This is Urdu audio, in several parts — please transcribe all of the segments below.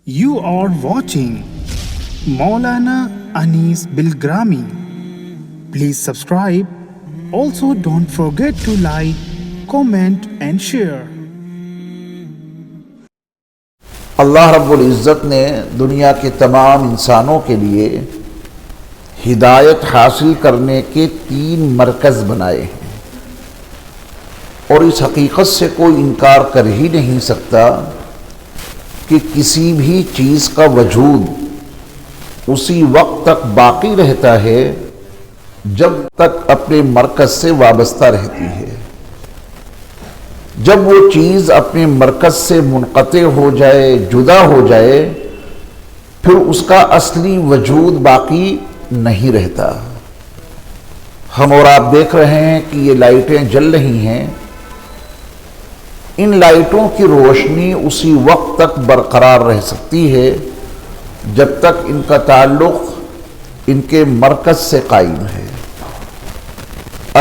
You are watching Maulana Anis Bilgrami. Please subscribe. Also, don't forget to like, comment, and share. اللہ رب العزت نے دنیا کے تمام انسانوں کے لیے ہدایت حاصل کرنے کے 3 مرکز بنائے ہیں، اور اس حقیقت سے کوئی انکار کر ہی نہیں سکتا کہ کسی بھی چیز کا وجود اسی وقت تک باقی رہتا ہے جب تک اپنے مرکز سے وابستہ رہتی ہے۔ جب وہ چیز اپنے مرکز سے منقطع ہو جائے، جدا ہو جائے، پھر اس کا اصلی وجود باقی نہیں رہتا۔ ہم اور آپ دیکھ رہے ہیں کہ یہ لائٹیں جل رہی ہیں، ان لائٹوں کی روشنی اسی وقت تک برقرار رہ سکتی ہے جب تک ان کا تعلق ان کے مرکز سے قائم ہے۔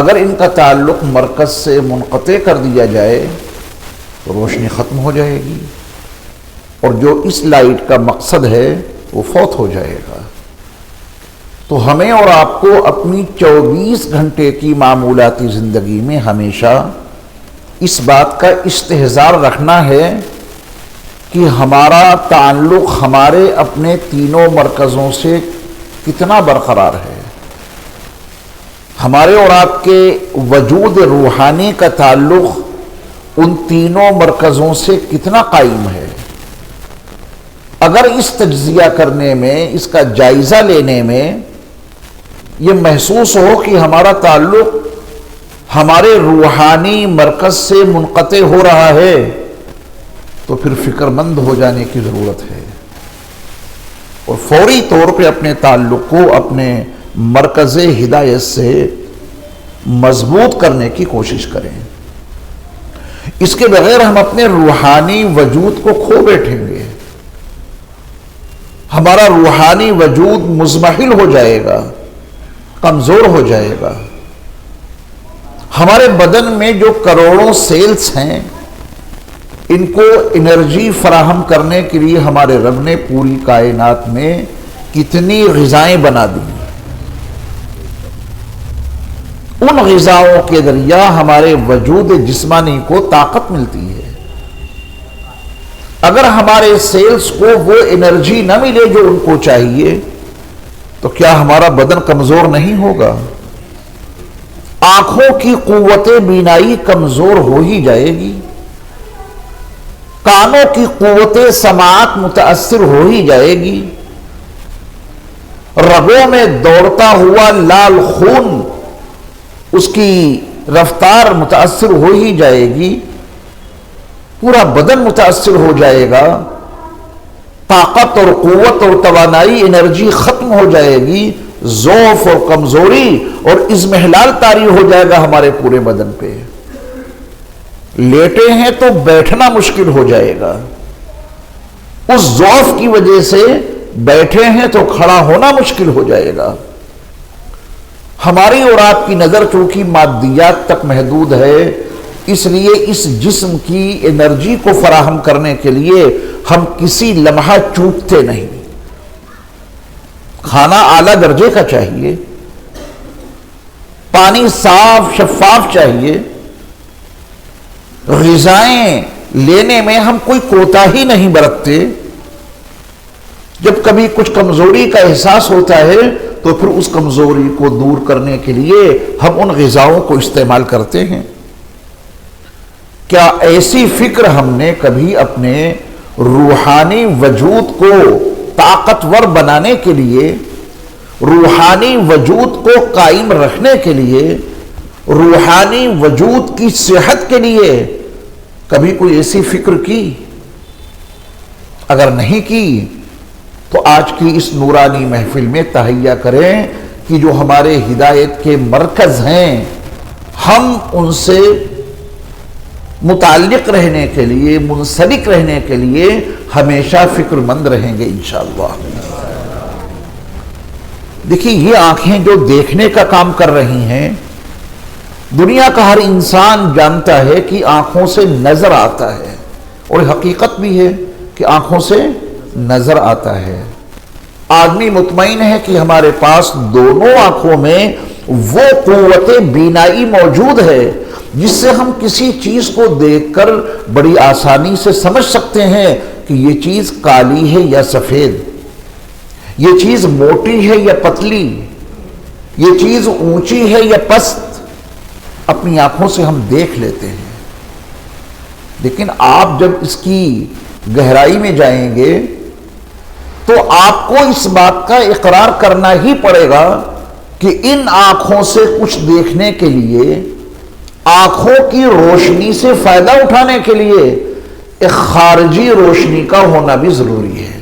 اگر ان کا تعلق مرکز سے منقطع کر دیا جائے تو روشنی ختم ہو جائے گی، اور جو اس لائٹ کا مقصد ہے وہ فوت ہو جائے گا۔ تو ہمیں اور آپ کو اپنی 24 گھنٹے کی معمولاتی زندگی میں ہمیشہ اس بات کا استحضار رکھنا ہے کہ ہمارا تعلق ہمارے اپنے تینوں مرکزوں سے کتنا برقرار ہے، ہمارے اور آپ کے وجود روحانی کا تعلق ان تینوں مرکزوں سے کتنا قائم ہے۔ اگر اس تجزیہ کرنے میں، اس کا جائزہ لینے میں یہ محسوس ہو کہ ہمارا تعلق ہمارے روحانی مرکز سے منقطع ہو رہا ہے تو پھر فکر مند ہو جانے کی ضرورت ہے، اور فوری طور پہ اپنے تعلق کو اپنے مرکز ہدایت سے مضبوط کرنے کی کوشش کریں۔ اس کے بغیر ہم اپنے روحانی وجود کو کھو بیٹھیں گے، ہمارا روحانی وجود مضمحل ہو جائے گا، کمزور ہو جائے گا۔ ہمارے بدن میں جو کروڑوں سیلز ہیں، ان کو انرجی فراہم کرنے کے لیے ہمارے رب نے پوری کائنات میں کتنی غذائیں بنا دی۔ ان غذاؤں کے ذریعہ ہمارے وجود جسمانی کو طاقت ملتی ہے۔ اگر ہمارے سیلز کو وہ انرجی نہ ملے جو ان کو چاہیے تو کیا ہمارا بدن کمزور نہیں ہوگا؟ آنکھوں کی قوت بینائی کمزور ہو ہی جائے گی، کانوں کی قوت سماعت متاثر ہو ہی جائے گی، رگوں میں دوڑتا ہوا لال خون اس کی رفتار متاثر ہو ہی جائے گی، پورا بدن متاثر ہو جائے گا، طاقت اور قوت اور توانائی انرجی ختم ہو جائے گی، ضعف اور کمزوری اور اضمحلال طاری ہو جائے گا ہمارے پورے بدن پہ۔ لیٹے ہیں تو بیٹھنا مشکل ہو جائے گا، اس ضعف کی وجہ سے بیٹھے ہیں تو کھڑا ہونا مشکل ہو جائے گا۔ ہماری اور آپ کی نظر چونکہ مادیات تک محدود ہے، اس لیے اس جسم کی انرجی کو فراہم کرنے کے لیے ہم کسی لمحہ چوکتے نہیں۔ کھانا اعلیٰ درجے کا چاہیے، پانی صاف شفاف چاہیے، غذائیں لینے میں ہم کوئی کوتاہی نہیں برتتے۔ جب کبھی کچھ کمزوری کا احساس ہوتا ہے تو پھر اس کمزوری کو دور کرنے کے لیے ہم ان غذاؤں کو استعمال کرتے ہیں۔ کیا ایسی فکر ہم نے کبھی اپنے روحانی وجود کو طاقتور بنانے کے لیے، روحانی وجود کو قائم رکھنے کے لیے، روحانی وجود کی صحت کے لیے کبھی کوئی ایسی فکر کی؟ اگر نہیں کی تو آج کی اس نورانی محفل میں تہیہ کریں کہ جو ہمارے ہدایت کے مرکز ہیں، ہم ان سے متعلق رہنے کے لیے، منسلک رہنے کے لیے ہمیشہ فکر مند رہیں گے انشاءاللہ۔ دیکھیے، یہ آنکھیں جو دیکھنے کا کام کر رہی ہیں، دنیا کا ہر انسان جانتا ہے کہ آنکھوں سے نظر آتا ہے، اور حقیقت بھی ہے کہ آنکھوں سے نظر آتا ہے۔ آدمی مطمئن ہے کہ ہمارے پاس دونوں آنکھوں میں وہ قوت بینائی موجود ہے جس سے ہم کسی چیز کو دیکھ کر بڑی آسانی سے سمجھ سکتے ہیں کہ یہ چیز کالی ہے یا سفید، یہ چیز موٹی ہے یا پتلی، یہ چیز اونچی ہے یا پست، اپنی آنکھوں سے ہم دیکھ لیتے ہیں۔ لیکن آپ جب اس کی گہرائی میں جائیں گے تو آپ کو اس بات کا اقرار کرنا ہی پڑے گا کہ ان آنکھوں سے کچھ دیکھنے کے لیے، آنکھوں کی روشنی سے فائدہ اٹھانے کے لیے ایک خارجی روشنی کا ہونا بھی ضروری ہے۔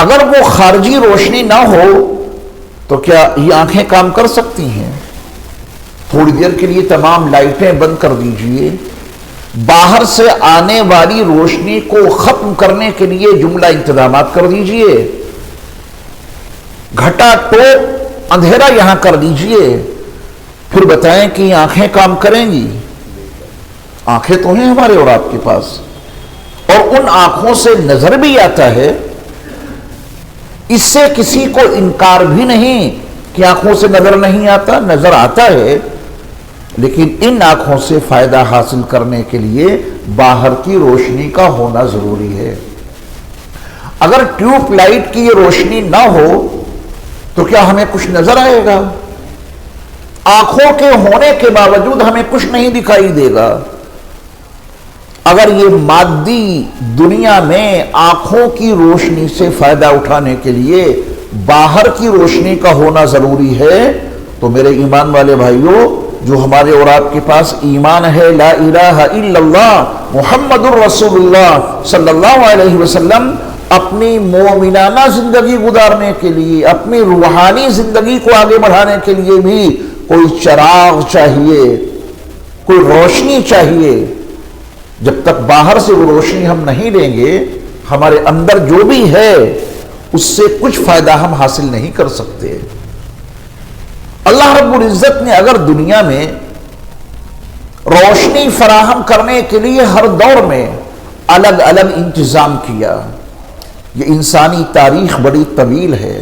اگر وہ خارجی روشنی نہ ہو تو کیا یہ آنکھیں کام کر سکتی ہیں؟ تھوڑی دیر کے لیے تمام لائٹیں بند کر دیجئے، باہر سے آنے والی روشنی کو ختم کرنے کے لیے جملہ انتظامات کر دیجئے، گھٹا ٹوپ اندھیرا یہاں کر دیجئے، پھر بتائیں کہ یہ آنکھیں کام کریں گی؟ آنکھیں تو ہیں ہمارے اور آپ کے پاس، اور ان آنکھوں سے نظر بھی آتا ہے، اس سے کسی کو انکار بھی نہیں کہ آنکھوں سے نظر نہیں آتا، نظر آتا ہے، لیکن ان آنکھوں سے فائدہ حاصل کرنے کے لیے باہر کی روشنی کا ہونا ضروری ہے۔ اگر ٹیوب لائٹ کی یہ روشنی نہ ہو تو کیا ہمیں کچھ نظر آئے گا؟ آنکھوں کے ہونے کے باوجود ہمیں کچھ نہیں دکھائی دے گا۔ اگر یہ مادی دنیا میں آنکھوں کی روشنی سے فائدہ اٹھانے کے لیے باہر کی روشنی کا ہونا ضروری ہے تو میرے ایمان والے بھائیوں، جو ہمارے اور آپ کے پاس ایمان ہے لا الہ الا اللہ محمد الرسول اللہ صلی اللہ علیہ وسلم، اپنی مومنانہ زندگی گزارنے کے لیے، اپنی روحانی زندگی کو آگے بڑھانے کے لیے بھی کوئی چراغ چاہیے، کوئی روشنی چاہیے۔ جب تک باہر سے وہ روشنی ہم نہیں لیں گے، ہمارے اندر جو بھی ہے اس سے کچھ فائدہ ہم حاصل نہیں کر سکتے۔ اللہ رب العزت نے اگر دنیا میں روشنی فراہم کرنے کے لیے ہر دور میں الگ الگ انتظام کیا، یہ انسانی تاریخ بڑی طویل ہے۔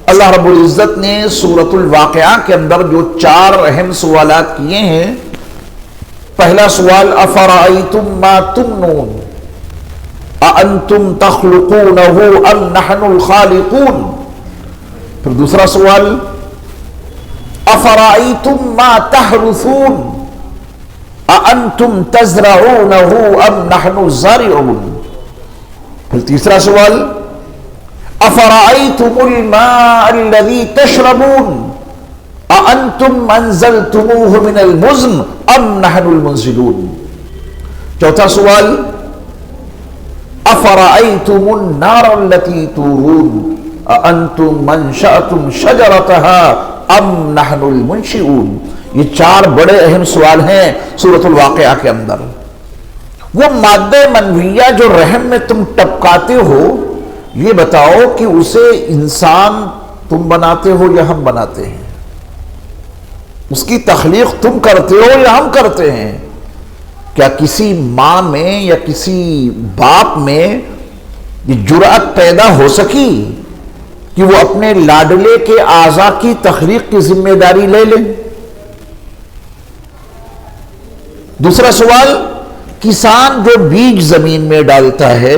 اللہ رب العزت نے سورۃ الواقعہ کے اندر جو 4 اہم سوالات کیے ہیں، پہلا سوال افرأیتم ما تمنون اانتم تخلقونہ ام نحن الخالقون، پھر دوسرا سوال افرأیتم ما تحرثون اانتم تزرعونہ ام نحن الزارعون، پھر تیسرا سوال افرأیتم الماء الذی تشربون اانتم انزلتموہ من المزن ام نحن المنزلون، چوتھا سوال افرأیتم النار التي تورون اانتم منشأتم شجرتها ام نحن المنشئون۔ یہ 4 بڑے اہم سوال ہیں سورۃ الواقعہ کے اندر۔ وہ مادہ منویہ جو رحم میں تم ٹپکاتے ہو، یہ بتاؤ کہ اسے انسان تم بناتے ہو یا ہم بناتے ہیں؟ اس کی تخلیق تم کرتے ہو یا ہم کرتے ہیں؟ کیا کسی ماں میں یا کسی باپ میں یہ جرأت پیدا ہو سکی کہ وہ اپنے لاڈلے کے اعضاء کی تخلیق کی ذمہ داری لے لیں؟ دوسرا سوال، کسان جو بیج زمین میں ڈالتا ہے،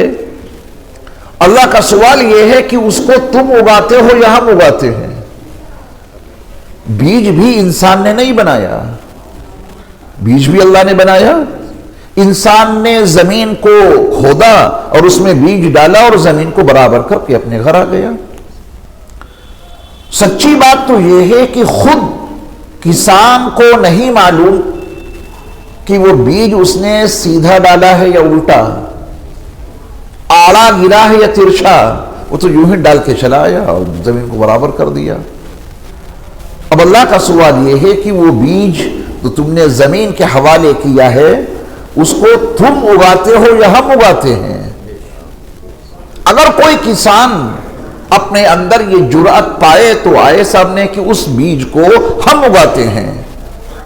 اللہ کا سوال یہ ہے کہ اس کو تم اگاتے ہو یا ہم اگاتے ہیں؟ بیج بھی انسان نے نہیں بنایا، بیج بھی اللہ نے بنایا۔ انسان نے زمین کو کھودا اور اس میں بیج ڈالا اور زمین کو برابر کر کے اپنے گھر آ گیا۔ سچی بات تو یہ ہے کہ خود کسان کو نہیں معلوم کہ وہ بیج اس نے سیدھا ڈالا ہے یا الٹا، آڑا گرا ہے یا ترچھا، وہ تو یوں ہی ڈال کے چلا آیا اور زمین کو برابر کر دیا۔ اب اللہ کا سوال یہ ہے کہ وہ بیج تو تم نے زمین کے حوالے کیا ہے، اس کو تم اگاتے ہو یا ہم اگاتے ہیں؟ اگر کوئی کسان اپنے اندر یہ جرأت پائے تو آئے سامنے کہ اس بیج کو ہم اگاتے ہیں۔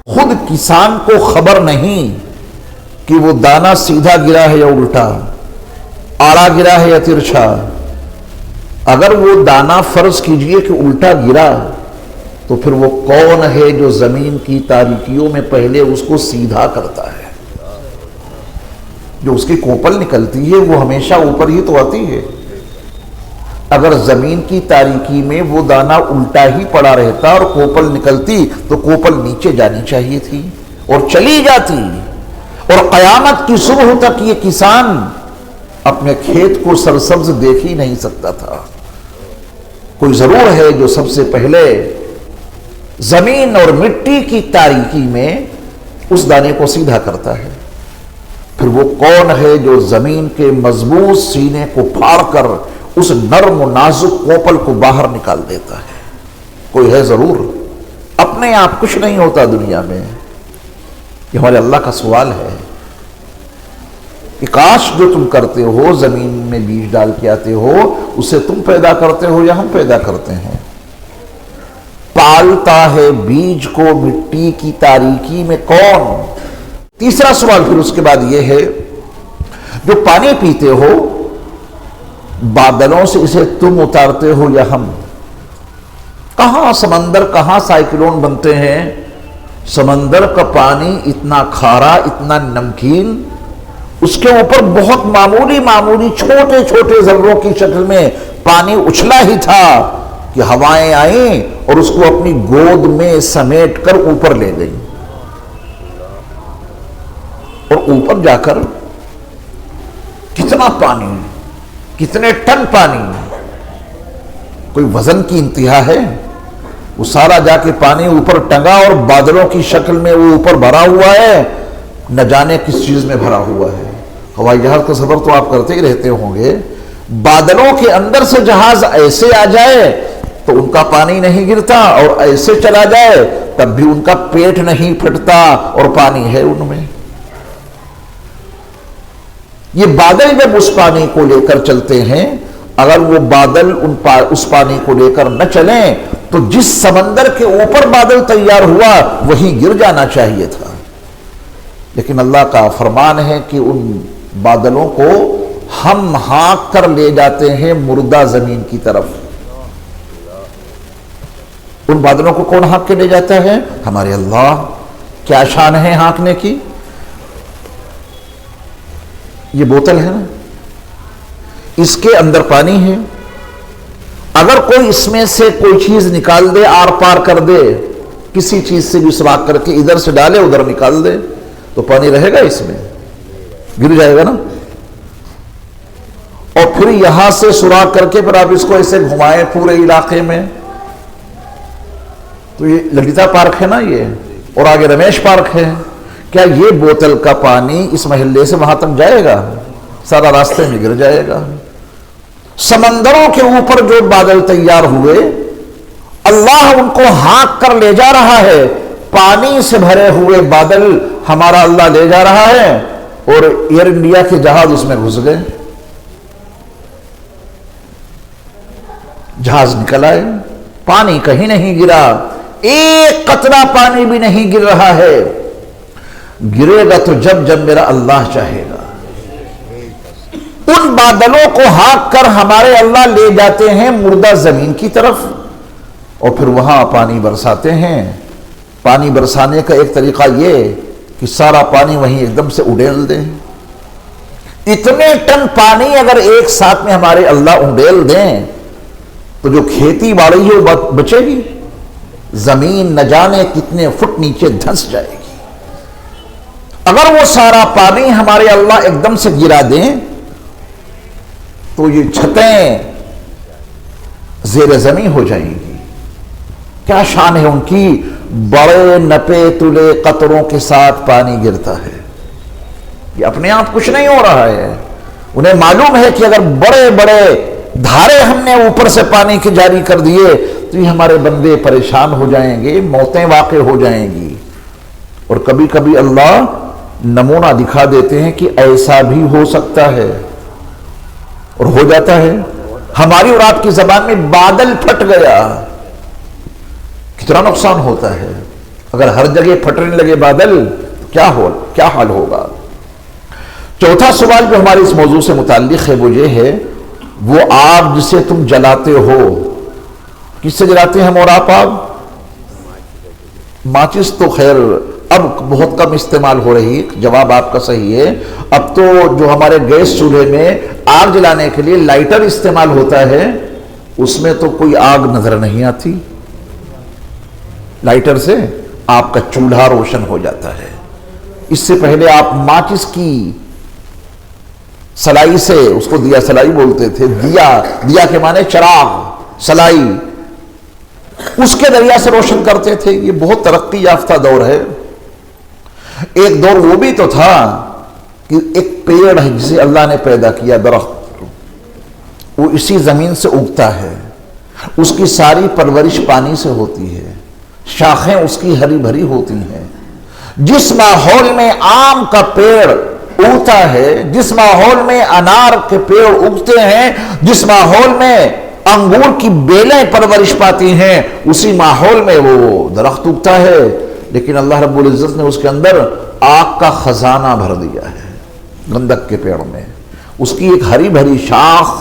خود کسان کو خبر نہیں کہ وہ دانہ سیدھا گرا ہے یا الٹا، آڑا گرا ہے یا ترچھا. اگر وہ دانہ فرض کیجئے کہ الٹا گرا تو پھر وہ کون ہے جو زمین کی تاریکیوں میں پہلے اس کو سیدھا کرتا ہے؟ جو اس کی کوپل نکلتی ہے وہ ہمیشہ اوپر ہی تو آتی ہے. اگر زمین کی تاریکی میں وہ دانہ الٹا ہی پڑا رہتا اور کوپل نکلتی تو کوپل نیچے جانی چاہیے تھی اور چلی جاتی، اور قیامت کی صبح تک یہ کسان اپنے کھیت کو سرسبز دیکھ ہی نہیں سکتا تھا. کوئی ضرور ہے جو سب سے پہلے زمین اور مٹی کی تاریکی میں اس دانے کو سیدھا کرتا ہے. پھر وہ کون ہے جو زمین کے مضبوط سینے کو پھاڑ کر اس نرم و نازک کوپل کو باہر نکال دیتا ہے؟ کوئی ہے ضرور. اپنے آپ کچھ نہیں ہوتا دنیا میں. یہ ہمارے اللہ کا سوال ہے کہ کاش جو تم کرتے ہو، زمین میں بیج ڈال کے آتے ہو، اسے تم پیدا کرتے ہو یا ہم پیدا کرتے ہیں؟ پالتا ہے بیج کو مٹی کی تاریکی میں کون؟ تیسرا سوال پھر اس کے بعد یہ ہے، جو پانی پیتے ہو بادلوں سے اسے تم اتارتے ہو یا ہم؟ کہاں سمندر، کہاں سائیکلون بنتے ہیں؟ سمندر کا پانی اتنا کھارا، اتنا نمکین، اس کے اوپر بہت معمولی معمولی چھوٹے چھوٹے ذروں کی شکل میں پانی اچھلا ہی تھا کہ ہوائیں آئیں اور اس کو اپنی گود میں سمیٹ کر اوپر لے گئیں. اور اوپر جا کر کتنا پانی، کتنے ٹن پانی، کوئی وزن کی انتہا ہے؟ وہ سارا جا کے پانی اوپر ٹنگا اور بادلوں کی شکل میں وہ اوپر بھرا ہوا ہے، نہ جانے کس چیز میں بھرا ہوا ہے. ہوائی جہاز کا سفر تو آپ کرتے ہی رہتے ہوں گے. بادلوں کے اندر سے جہاز ایسے آ جائے تو ان کا پانی نہیں گرتا، اور ایسے چلا جائے تب بھی ان کا پیٹ نہیں پھٹتا اور پانی ہے ان میں. یہ بادل جب اس پانی کو لے کر چلتے ہیں، اگر وہ بادل اس پانی کو لے کر نہ چلیں تو جس سمندر کے اوپر بادل تیار ہوا وہی گر جانا چاہیے تھا. لیکن اللہ کا فرمان ہے کہ ان بادلوں کو ہم ہانک کر لے جاتے ہیں مردہ زمین کی طرف. ان بادلوں کو کون ہانک کے لے جاتا ہے؟ ہمارے اللہ. کیا شان ہے ہانکنے کی؟ یہ بوتل ہے نا، اس کے اندر پانی ہے. اگر کوئی اس میں سے کوئی چیز نکال دے، آر پار کر دے، کسی چیز سے بھی سراخ کر کے ادھر سے ڈالے ادھر نکال دے تو پانی رہے گا اس میں؟ گر جائے گا نا. اور پھر یہاں سے سوراخ کر کے پھر آپ اس کو ایسے گھمائیں پورے علاقے میں تو یہ للیتا پارک ہے نا یہ، اور آگے رمیش پارک ہے. کیا یہ بوتل کا پانی اس محلے سے وہاں تک جائے گا؟ سارا راستے میں گر جائے گا. سمندروں کے اوپر جو بادل تیار ہوئے، اللہ ان کو ہانک کر لے جا رہا ہے. پانی سے بھرے ہوئے بادل ہمارا اللہ لے جا رہا ہے، اور ایئر انڈیا کے جہاز اس میں گھس گئے. جہاز نکل آئے، پانی کہیں نہیں گرا، ایک قطرہ پانی بھی نہیں گر رہا ہے. گرے گا تو جب میرا اللہ چاہے گا. ان بادلوں کو ہانک کر ہمارے اللہ لے جاتے ہیں مردہ زمین کی طرف، اور پھر وہاں پانی برساتے ہیں. پانی برسانے کا ایک طریقہ یہ کہ سارا پانی وہیں ایک دم سے اڈیل دیں. اتنے ٹن پانی اگر ایک ساتھ میں ہمارے اللہ اڈیل دیں تو جو کھیتی باڑی ہے وہ بچے گی؟ زمین نہ جانے کتنے فٹ نیچے دھنس جائے گی. اگر وہ سارا پانی ہمارے اللہ ایک دم سے گرا دیں تو یہ چھتیں زیر زمین ہو جائیں گی. کیا شان ہے ان کی! بڑے نپے تلے قطروں کے ساتھ پانی گرتا ہے. یہ اپنے آپ کچھ نہیں ہو رہا ہے. انہیں معلوم ہے کہ اگر بڑے بڑے دھارے ہم نے اوپر سے پانی کی جاری کر دیے تو یہ ہمارے بندے پریشان ہو جائیں گے، موتیں واقع ہو جائیں گی. اور کبھی کبھی اللہ نمونہ دکھا دیتے ہیں کہ ایسا بھی ہو سکتا ہے، اور ہو جاتا ہے. ہماری اور آپ کی زبان میں بادل پھٹ گیا، کتنا نقصان ہوتا ہے. اگر ہر جگہ پھٹنے لگے بادل تو کیا حال ہوگا. چوتھا سوال جو ہمارے اس موضوع سے متعلق ہے وہ یہ ہے، وہ آگ جسے تم جلاتے ہو، کس سے جلاتے ہیں ہم اور آپ آگ؟ ماچس تو خیر اب بہت کم استعمال ہو رہی، جواب آپ کا صحیح ہے۔ اب تو جو ہمارے گیس چولہے میں آگ جلانے کے لیے لائٹر استعمال ہوتا ہے، اس میں تو کوئی آگ نظر نہیں آتی، لائٹر سے آپ کا چولہا روشن ہو جاتا ہے۔ اس سے پہلے آپ ماچس کی سلائی سے، اس کو دیا سلائی بولتے تھے، دیا کے معنی چراغ، سلائی، اس کے ذریعے سے روشن کرتے تھے۔ یہ بہت ترقی یافتہ دور ہے۔ ایک دور وہ بھی تو تھا کہ ایک پیڑ ہے جسے اللہ نے پیدا کیا، درخت، وہ اسی زمین سے اگتا ہے، اس کی ساری پرورش پانی سے ہوتی ہے، شاخیں اس کی ہری بھری ہوتی ہیں۔ جس ماحول میں آم کا پیڑ اگتا ہے، جس ماحول میں انار کے پیڑ اگتے ہیں، جس ماحول میں انگور کی بیلیں پرورش پاتی ہیں، اسی ماحول میں وہ درخت اگتا ہے۔ لیکن اللہ رب العزت نے اس کے اندر آگ کا خزانہ بھر دیا ہے۔ گندک کے پیڑ میں اس کی ایک ہری بھری شاخ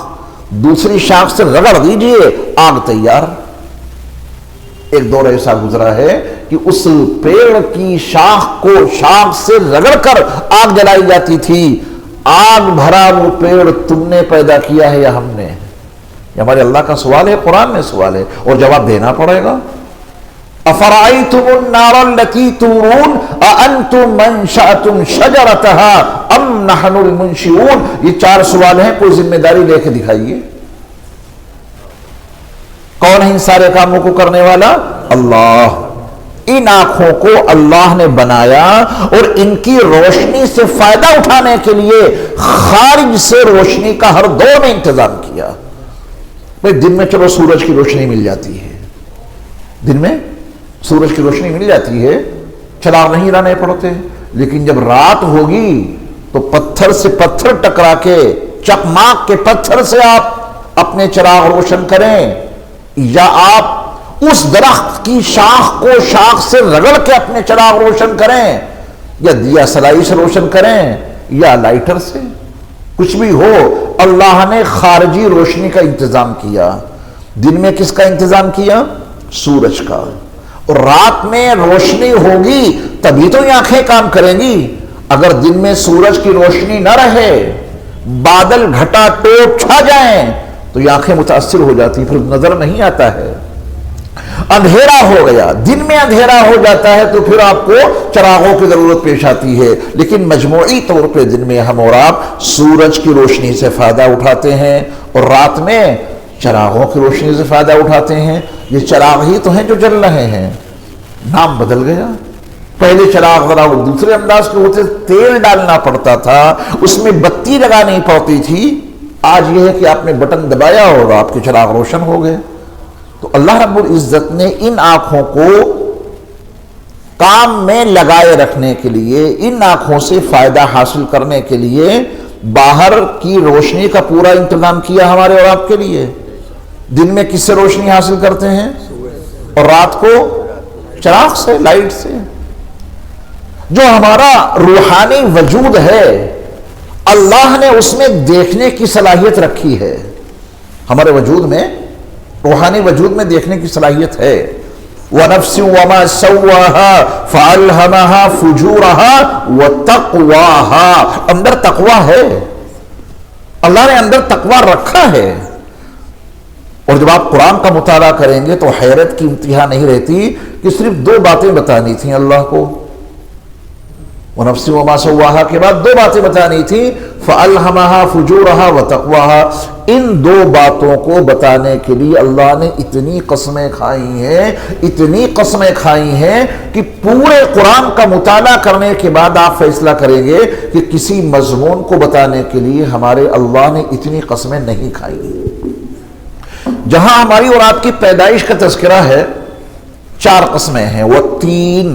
دوسری شاخ سے رگڑ دیجئے، آگ تیار۔ ایک دور ایسا گزرا ہے کہ اس پیڑ کی شاخ کو شاخ سے رگڑ کر آگ جلائی جاتی تھی۔ آگ بھرا وہ پیڑ تم نے پیدا کیا ہے یا ہم نے؟ یہ ہمارے اللہ کا سوال ہے، قرآن میں سوال ہے، اور جواب دینا پڑے گا۔ افرأيتم النار التي تورون أأنتم منشأتم شجرتها ام نحن المنشئون؟ یہ 4 سوال ہیں، کوئی ذمہ داری لے کے دکھائیے۔ کون ہے ان سارے کاموں کو کرنے والا؟ اللہ۔ ان آنکھوں کو اللہ نے بنایا اور ان کی روشنی سے فائدہ اٹھانے کے لیے خارج سے روشنی کا ہر دور میں انتظام کیا۔ دن میں چلو سورج کی روشنی مل جاتی ہے، دن میں سورج کی روشنی مل جاتی ہے، چراغ نہیں لانے پڑتے، لیکن جب رات ہوگی تو پتھر سے پتھر ٹکرا کے، چکماک کے پتھر سے آپ اپنے چراغ روشن کریں، یا آپ اس درخت کی شاخ کو شاخ سے رگڑ کے اپنے چراغ روشن کریں، یا دیا سلائی سے روشن کریں، یا لائٹر سے، کچھ بھی ہو، اللہ نے خارجی روشنی کا انتظام کیا۔ دن میں کس کا انتظام کیا؟ سورج کا۔ اور رات میں روشنی ہوگی تبھی تو یہ آنکھیں کام کریں گی۔ اگر دن میں سورج کی روشنی نہ رہے، بادل گھٹا ٹوپ چھا جائیں تو یہ آنکھیں متاثر ہو جاتی، پھر نظر نہیں آتا ہے۔ اندھیرا ہو گیا، دن میں اندھیرا ہو جاتا ہے تو پھر آپ کو چراغوں کی ضرورت پیش آتی ہے۔ لیکن مجموعی طور پہ دن میں ہم اور آپ سورج کی روشنی سے فائدہ اٹھاتے ہیں، اور رات میں چراغوں کی روشنی سے فائدہ اٹھاتے ہیں۔ یہ چراغ ہی تو ہیں جو جل رہے ہیں، نام بدل گیا۔ پہلے چراغ ذرا وہ دوسرے انداز کے ہوتے، تیل ڈالنا پڑتا تھا، اس میں بتی لگانی پڑتی تھی۔ آج یہ ہے کہ آپ نے بٹن دبایا اور آپ کے چراغ روشن ہو گئے۔ تو اللہ رب العزت نے ان آنکھوں کو کام میں لگائے رکھنے کے لیے، ان آنکھوں سے فائدہ حاصل کرنے کے لیے باہر کی روشنی کا پورا انتظام کیا ہمارے اور آپ کے لیے۔ دن میں کس سے روشنی حاصل کرتے ہیں؟ اور رات کو چراغ سے، لائٹ سے۔ جو ہمارا روحانی وجود ہے، اللہ نے اس میں دیکھنے کی صلاحیت رکھی ہے۔ ہمارے وجود میں، روحانی وجود میں دیکھنے کی صلاحیت ہے۔ وَنَفْسٍ وَمَا سَوَّاهَا فَأَلْهَمَهَا فُجُورَهَا وَتَقْوَاهَا۔ اندر تقوی ہے، اللہ نے اندر تقوی رکھا ہے۔ اور جب آپ قرآن کا مطالعہ کریں گے تو حیرت کی انتہا نہیں رہتی کہ صرف 2 باتیں بتانی تھیں اللہ کو، وَنَفْسٍ وَمَا سَوَّاهَا کے بعد 2 باتیں بتانی تھی، فَأَلْهَمَهَا فُجُورَهَا وَتَقْوَاهَا۔ ان 2 باتوں کو بتانے کے لیے اللہ نے اتنی قسمیں کھائی ہیں، اتنی قسمیں کھائی ہیں کہ پورے قرآن کا مطالعہ کرنے کے بعد آپ فیصلہ کریں گے کہ کسی مضمون کو بتانے کے لیے ہمارے اللہ نے اتنی قسمیں نہیں کھائی۔ جہاں ہماری اور آپ کی پیدائش کا تذکرہ ہے، 4 قسمیں ہیں۔ وہ 3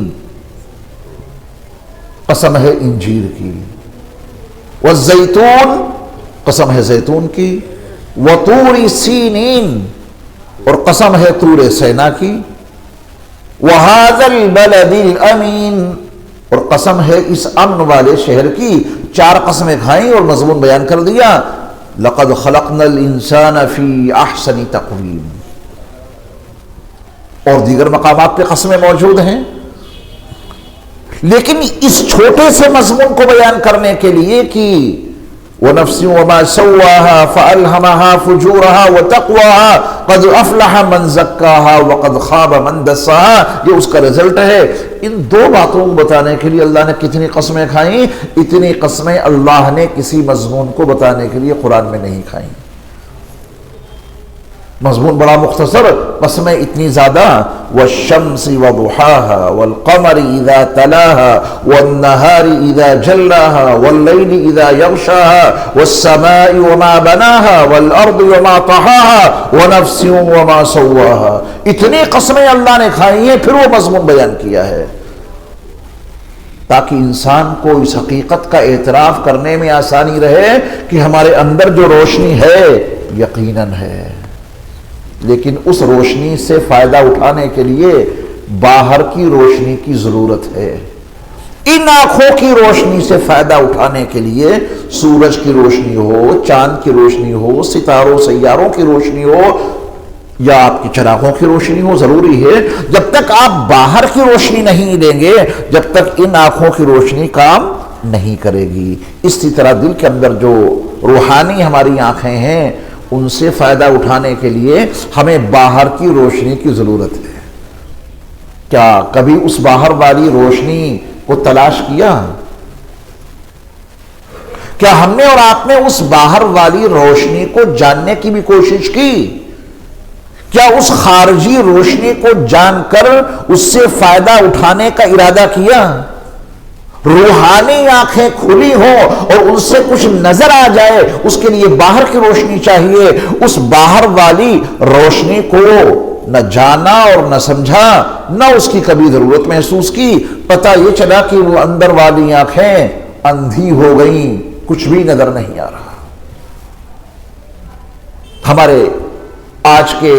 قسم ہے انجیر کی، والزیتون قسم ہے زیتون کی، وطور سینین اور قسم ہے طور سینا کی، وہذا البلد الامین اور قسم ہے اس امن والے شہر کی 4 قسمیں کھائیں اور مضمون بیان کر دیا، لَقَدْ خَلَقْنَا الْإِنسَانَ فِي أَحْسَنِ تَقْوِيمٍ، اور دیگر مقامات پہ قسمیں موجود ہیں. لیکن اس چھوٹے سے مضمون کو بیان کرنے کے لیے کہ وَنَفْسٍ وَمَا سَوَّاهَا فَأَلْهَمَهَا فُجُورَهَا وَتَقْوَاهَا قَدْ أَفْلَحَ مَنْ زَكَّاهَا وَقَدْ خَابَ مَنْ دَسَّاهَا، یہ اس کا رزلٹ ہے. ان 2 باتوں کو بتانے کے لیے اللہ نے کتنی قسمیں کھائیں؟ اتنی قسمیں اللہ نے کسی مضمون کو بتانے کے لیے قرآن میں نہیں کھائیں. مضمون بڑا مختصر، قسمیں اتنی زیادہ، وَالشَّمْسِ وَضُحَاهَا وَالْقَمَرِ إِذَا تَلَاهَا وَالنَّهَارِ إِذَا جَلَّاهَا وَاللَّيْلِ إِذَا يَغْشَاهَا وَالسَّمَاءِ وَمَا بَنَاهَا وَالْأَرْضِ وَمَا طَحَاهَا وَنَفْسٍ وَمَا سَوَّاهَا. اتنی قسمیں اللہ نے کھائی ہیں، پھر وہ مضمون بیان کیا ہے تاکہ انسان کو اس حقیقت کا اعتراف کرنے میں آسانی رہے کہ ہمارے اندر جو روشنی ہے یقیناً ہے، لیکن اس روشنی سے فائدہ اٹھانے کے لیے باہر کی روشنی کی ضرورت ہے. ان آنکھوں کی روشنی سے فائدہ اٹھانے کے لیے سورج کی روشنی ہو، چاند کی روشنی ہو، ستاروں سیاروں کی روشنی ہو، یا آپ کی چراغوں کی روشنی ہو، ضروری ہے. جب تک آپ باہر کی روشنی نہیں لیں گے، جب تک ان آنکھوں کی روشنی کام نہیں کرے گی. اسی طرح دل کے اندر جو روحانی ہماری آنکھیں ہیں، ان سے فائدہ اٹھانے کے لیے ہمیں باہر کی روشنی کی ضرورت ہے. کیا کبھی اس باہر والی روشنی کو تلاش کیا؟ کیا ہم نے اور آپ نے اس باہر والی روشنی کو جاننے کی بھی کوشش کی؟ کیا اس خارجی روشنی کو جان کر اس سے فائدہ اٹھانے کا ارادہ کیا؟ روحانی آنکھیں کھلی ہوں اور ان سے کچھ نظر آ جائے، اس کے لیے باہر کی روشنی چاہیے. اس باہر والی روشنی کو نہ جانا اور نہ سمجھا، نہ اس کی کبھی ضرورت محسوس کی. پتہ یہ چلا کہ وہ اندر والی آنکھیں اندھی ہو گئیں، کچھ بھی نظر نہیں آ رہا. ہمارے آج کے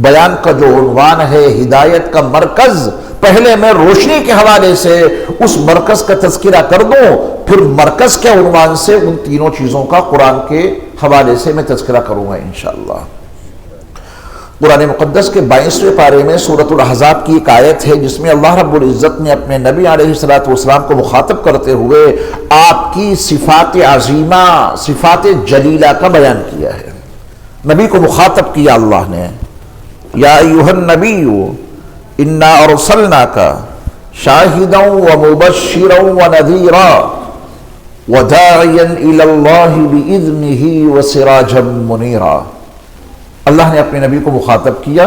بیان کا جو عنوان ہے ہدایت کا مرکز، پہلے میں روشنی کے حوالے سے اس مرکز کا تذکرہ کر دوں، پھر مرکز کے عنوان سے ان تینوں چیزوں کا قرآن کے حوالے سے میں تذکرہ کروں گا انشاءاللہ. قرآن مقدس کے 22ویں پارے میں سورۃ الاحزاب کی ایک آیت ہے جس میں اللہ رب العزت نے اپنے نبی علیہ السلام کو مخاطب کرتے ہوئے آپ کی صفات عظیمہ، صفات جلیلہ کا بیان کیا ہے. نبی کو مخاطب کیا اللہ نے، یا ایھا النبی انا ارسلناک شاہدا ومبشرا ونذیرا وداعیا الی اللہ باذنہ وسراجا منیرا. اللہ نے اپنے نبی کو مخاطب کیا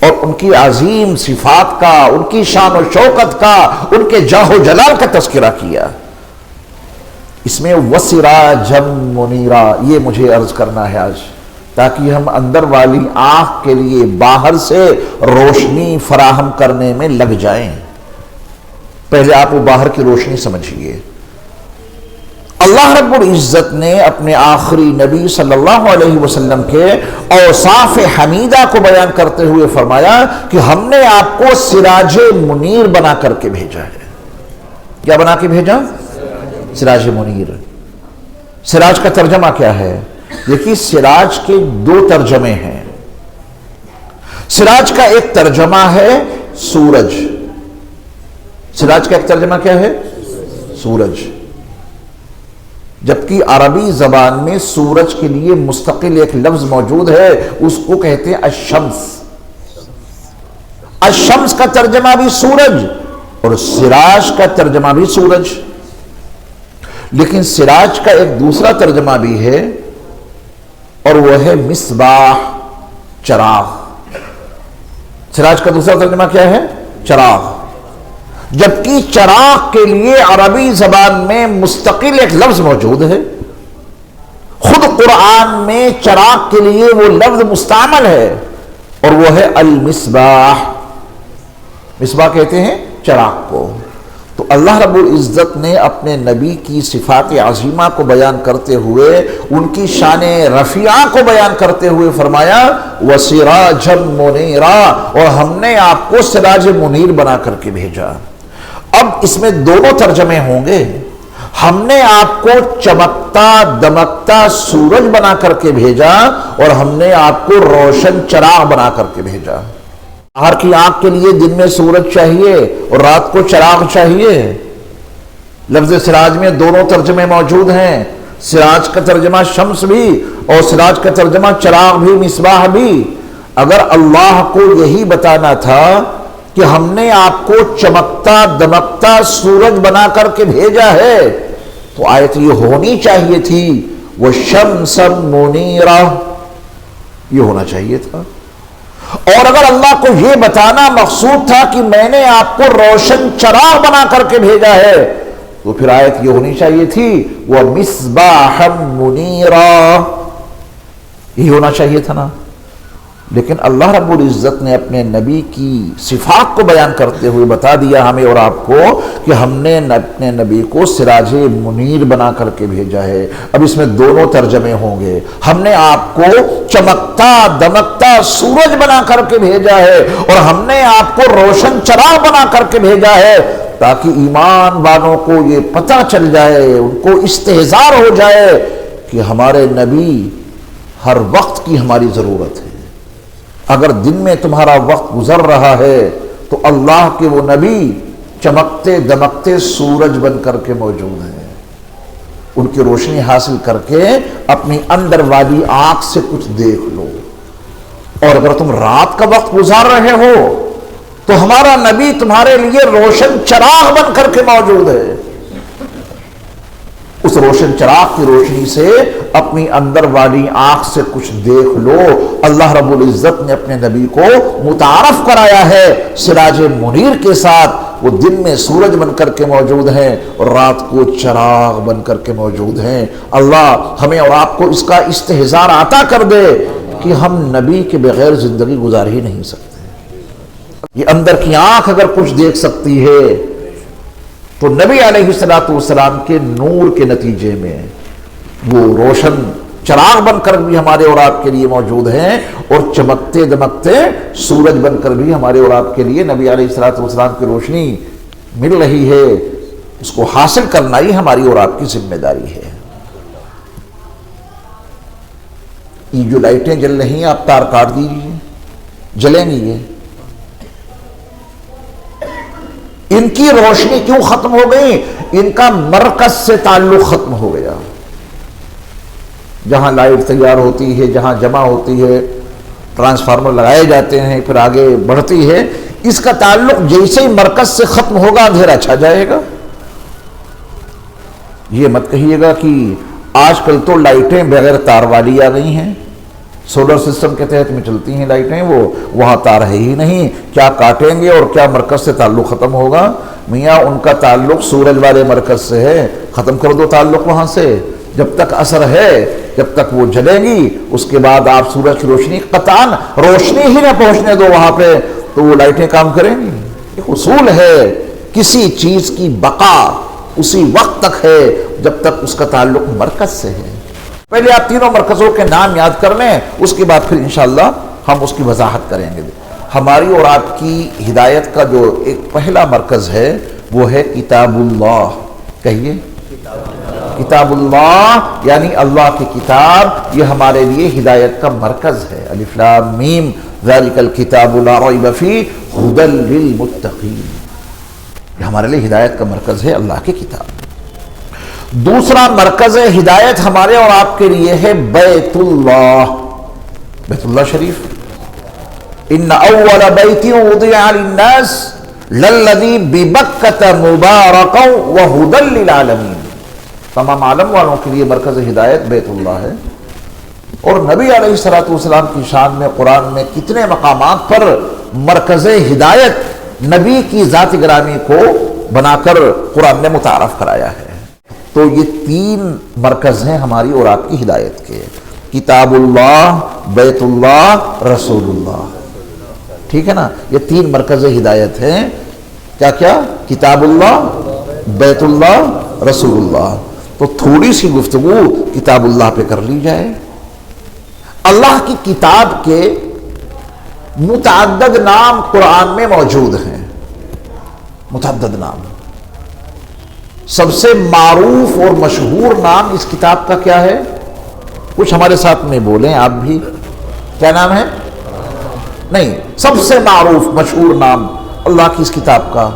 اور ان کی عظیم صفات کا، ان کی شان و شوکت کا، ان کے جاہ و جلال کا تذکرہ کیا. اس میں وسراجا منیرا، یہ مجھے عرض کرنا ہے آج، تاکہ ہم اندر والی آنکھ کے لیے باہر سے روشنی فراہم کرنے میں لگ جائیں. پہلے آپ وہ باہر کی روشنی سمجھیے. اللہ رب العزت نے اپنے آخری نبی صلی اللہ علیہ وسلم کے اوصاف حمیدہ کو بیان کرتے ہوئے فرمایا کہ ہم نے آپ کو سراج منیر بنا کر کے بھیجا ہے. کیا بنا کے بھیجا؟ سراج منیر. سراج کا ترجمہ کیا ہے؟ دیکھیے، سراج کے 2 ترجمے ہیں. سراج کا ایک ترجمہ ہے سورج. سراج کا ایک ترجمہ کیا ہے؟ سورج. جبکہ عربی زبان میں سورج کے لیے مستقل ایک لفظ موجود ہے، اس کو کہتے ہیں الشمس. الشمس کا ترجمہ بھی سورج اور سراج کا ترجمہ بھی سورج. لیکن سراج کا ایک دوسرا ترجمہ بھی ہے اور وہ ہے مصباح، چراغ. سراج کا دوسرا ترجمہ کیا ہے؟ چراغ. جبکہ چراغ کے لیے عربی زبان میں مستقل ایک لفظ موجود ہے. خود قرآن میں چراغ کے لیے وہ لفظ مستعمل ہے اور وہ ہے المصباح. مصباح کہتے ہیں چراغ کو. تو اللہ رب العزت نے اپنے نبی کی صفات عظیمہ کو بیان کرتے ہوئے، ان کی شان رفیعہ کو بیان کرتے ہوئے فرمایا وَسِرَاجًا مُنِيرًا، اور ہم نے آپ کو سراج منیر بنا کر کے بھیجا. اب اس میں دونوں ترجمے ہوں گے. ہم نے آپ کو چمکتا دمکتا سورج بنا کر کے بھیجا اور ہم نے آپ کو روشن چراغ بنا کر کے بھیجا۔ ہر کی آنکھ کے لیے دن میں سورج چاہیے اور رات کو چراغ چاہیے۔ لفظ سراج میں دونوں ترجمے موجود ہیں، سراج کا ترجمہ شمس بھی اور سراج کا ترجمہ چراغ بھی، مصباح بھی۔ اگر اللہ کو یہی بتانا تھا کہ ہم نے آپ کو چمکتا دمکتا سورج بنا کر کے بھیجا ہے تو آیت یہ ہونی چاہیے تھی، وَالشَّمْسَ مُنِيرًا، یہ ہونا چاہیے تھا۔ اور اگر اللہ کو یہ بتانا مقصود تھا کہ میں نے آپ کو روشن چراغ بنا کر کے بھیجا ہے تو پھر آیت یہ ہونی چاہیے تھی، وَمِصْبَاحًا مُنِيرًا، یہ ہونا چاہیے تھا نا۔ لیکن اللہ رب العزت نے اپنے نبی کی صفات کو بیان کرتے ہوئے بتا دیا ہمیں اور آپ کو کہ ہم نے اپنے نبی کو سراج منیر بنا کر کے بھیجا ہے۔ اب اس میں دونوں ترجمے ہوں گے۔ ہم نے آپ کو چمکتا دمکتا سورج بنا کر کے بھیجا ہے اور ہم نے آپ کو روشن چراغ بنا کر کے بھیجا ہے تاکہ ایمان والوں کو یہ پتہ چل جائے، ان کو استحضار ہو جائے کہ ہمارے نبی ہر وقت کی ہماری ضرورت ہے۔ اگر دن میں تمہارا وقت گزر رہا ہے تو اللہ کے وہ نبی چمکتے دمکتے سورج بن کر کے موجود ہیں، ان کی روشنی حاصل کر کے اپنی اندر والی آنکھ سے کچھ دیکھ لو۔ اور اگر تم رات کا وقت گزار رہے ہو تو ہمارا نبی تمہارے لیے روشن چراغ بن کر کے موجود ہے۔ اس روشن چراغ کی روشنی سے اپنی اندر والی آنکھ سے کچھ دیکھ لو۔ اللہ رب العزت نے اپنے نبی کو متعارف کرایا ہے سراج منیر کے ساتھ، وہ دن میں سورج بن کر کے موجود ہیں اور رات کو چراغ بن کر کے موجود ہیں۔ اللہ ہمیں اور آپ کو اس کا استحضار عطا کر دے کہ ہم نبی کے بغیر زندگی گزار ہی نہیں سکتے۔ یہ اندر کی آنکھ اگر کچھ دیکھ سکتی ہے تو نبی علیہ السلام کے نور کے نتیجے میں وہ روشن چراغ بن کر بھی ہمارے اور آپ کے لیے موجود ہیں اور چمکتے دمکتے سورج بن کر بھی ہمارے اور آپ کے لیے نبی علیہ السلام کی روشنی مل رہی ہے۔ اس کو حاصل کرنا ہی ہماری اور آپ کی ذمہ داری ہے۔ یہ جو لائٹیں جل رہی ہیں آپ تار کاٹ دیجیے، جلیں گی یہ۔ ان کی روشنی کیوں ختم ہو گئی؟ ان کا مرکز سے تعلق ختم ہو گیا۔ جہاں لائٹ تیار ہوتی ہے، جہاں جمع ہوتی ہے، ٹرانسفارمر لگائے جاتے ہیں، پھر آگے بڑھتی ہے، اس کا تعلق جیسے ہی مرکز سے ختم ہوگا اندھیرا چھا جائے گا۔ یہ مت کہیے گا کہ آج کل تو لائٹیں بغیر تار والی آ گئی ہیں، سولر سسٹم کے تحت میں چلتی ہیں لائٹیں، وہ وہاں تار ہے ہی نہیں، کیا کاٹیں گے اور کیا مرکز سے تعلق ختم ہوگا؟ میاں ان کا تعلق سورج والے مرکز سے ہے، ختم کر دو تعلق وہاں سے۔ جب تک اثر ہے، جب تک وہ جلیں گی، اس کے بعد آپ سورج کی روشنی قطعاً روشنی ہی نہ پہنچنے دو وہاں پہ تو وہ لائٹیں کام کریں گی۔ ایک اصول ہے، کسی چیز کی بقا اسی وقت تک ہے جب تک اس کا تعلق مرکز سے ہے۔ پہلے آپ تینوں مرکزوں کے نام یاد کر لیں، اس کے بعد پھر انشاءاللہ ہم اس کی وضاحت کریں گے۔ ہماری اور آپ کی ہدایت کا جو ایک پہلا مرکز ہے وہ ہے کتاب اللہ۔ کہیے کتاب اللہ، یعنی اللہ کی کتاب، یہ ہمارے لیے ہدایت کا مرکز ہے۔ الف لام میم ذالک الکتاب لا ریب فیہ ھدی للمتقین، یہ ہمارے لیے ہدایت کا مرکز ہے اللہ کی کتاب۔ دوسرا مرکز ہدایت ہمارے اور آپ کے لیے ہے بیت اللہ، بیت اللہ شریف۔ ان اول بیت وضع للناس للذی ببکۃ مبارکا وہدی للعالمین، تمام عالم والوں کے لیے مرکز ہدایت بیت اللہ ہے۔ اور نبی علیہ السلام کی شان میں قرآن میں کتنے مقامات پر مرکز ہدایت نبی کی ذات گرامی کو بنا کر قرآن نے متعارف کرایا ہے۔ تو یہ تین مرکز ہیں ہماری اور آپ کی ہدایت کے، کتاب اللہ، بیت اللہ، رسول اللہ۔ ٹھیک ہے نا، یہ تین مرکز ہدایت ہیں۔ کیا کیا؟ کتاب اللہ، بیت اللہ، رسول اللہ۔ تو تھوڑی سی گفتگو کتاب اللہ پہ کر لی جائے۔ اللہ کی کتاب کے متعدد نام قرآن میں موجود ہیں، متعدد نام۔ سب سے معروف اور مشہور نام اس کتاب کا کیا ہے؟ کچھ ہمارے ساتھ میں بولیں آپ بھی، کیا نام ہے؟ نہیں، سب سے معروف مشہور نام اللہ کی اس کتاب کا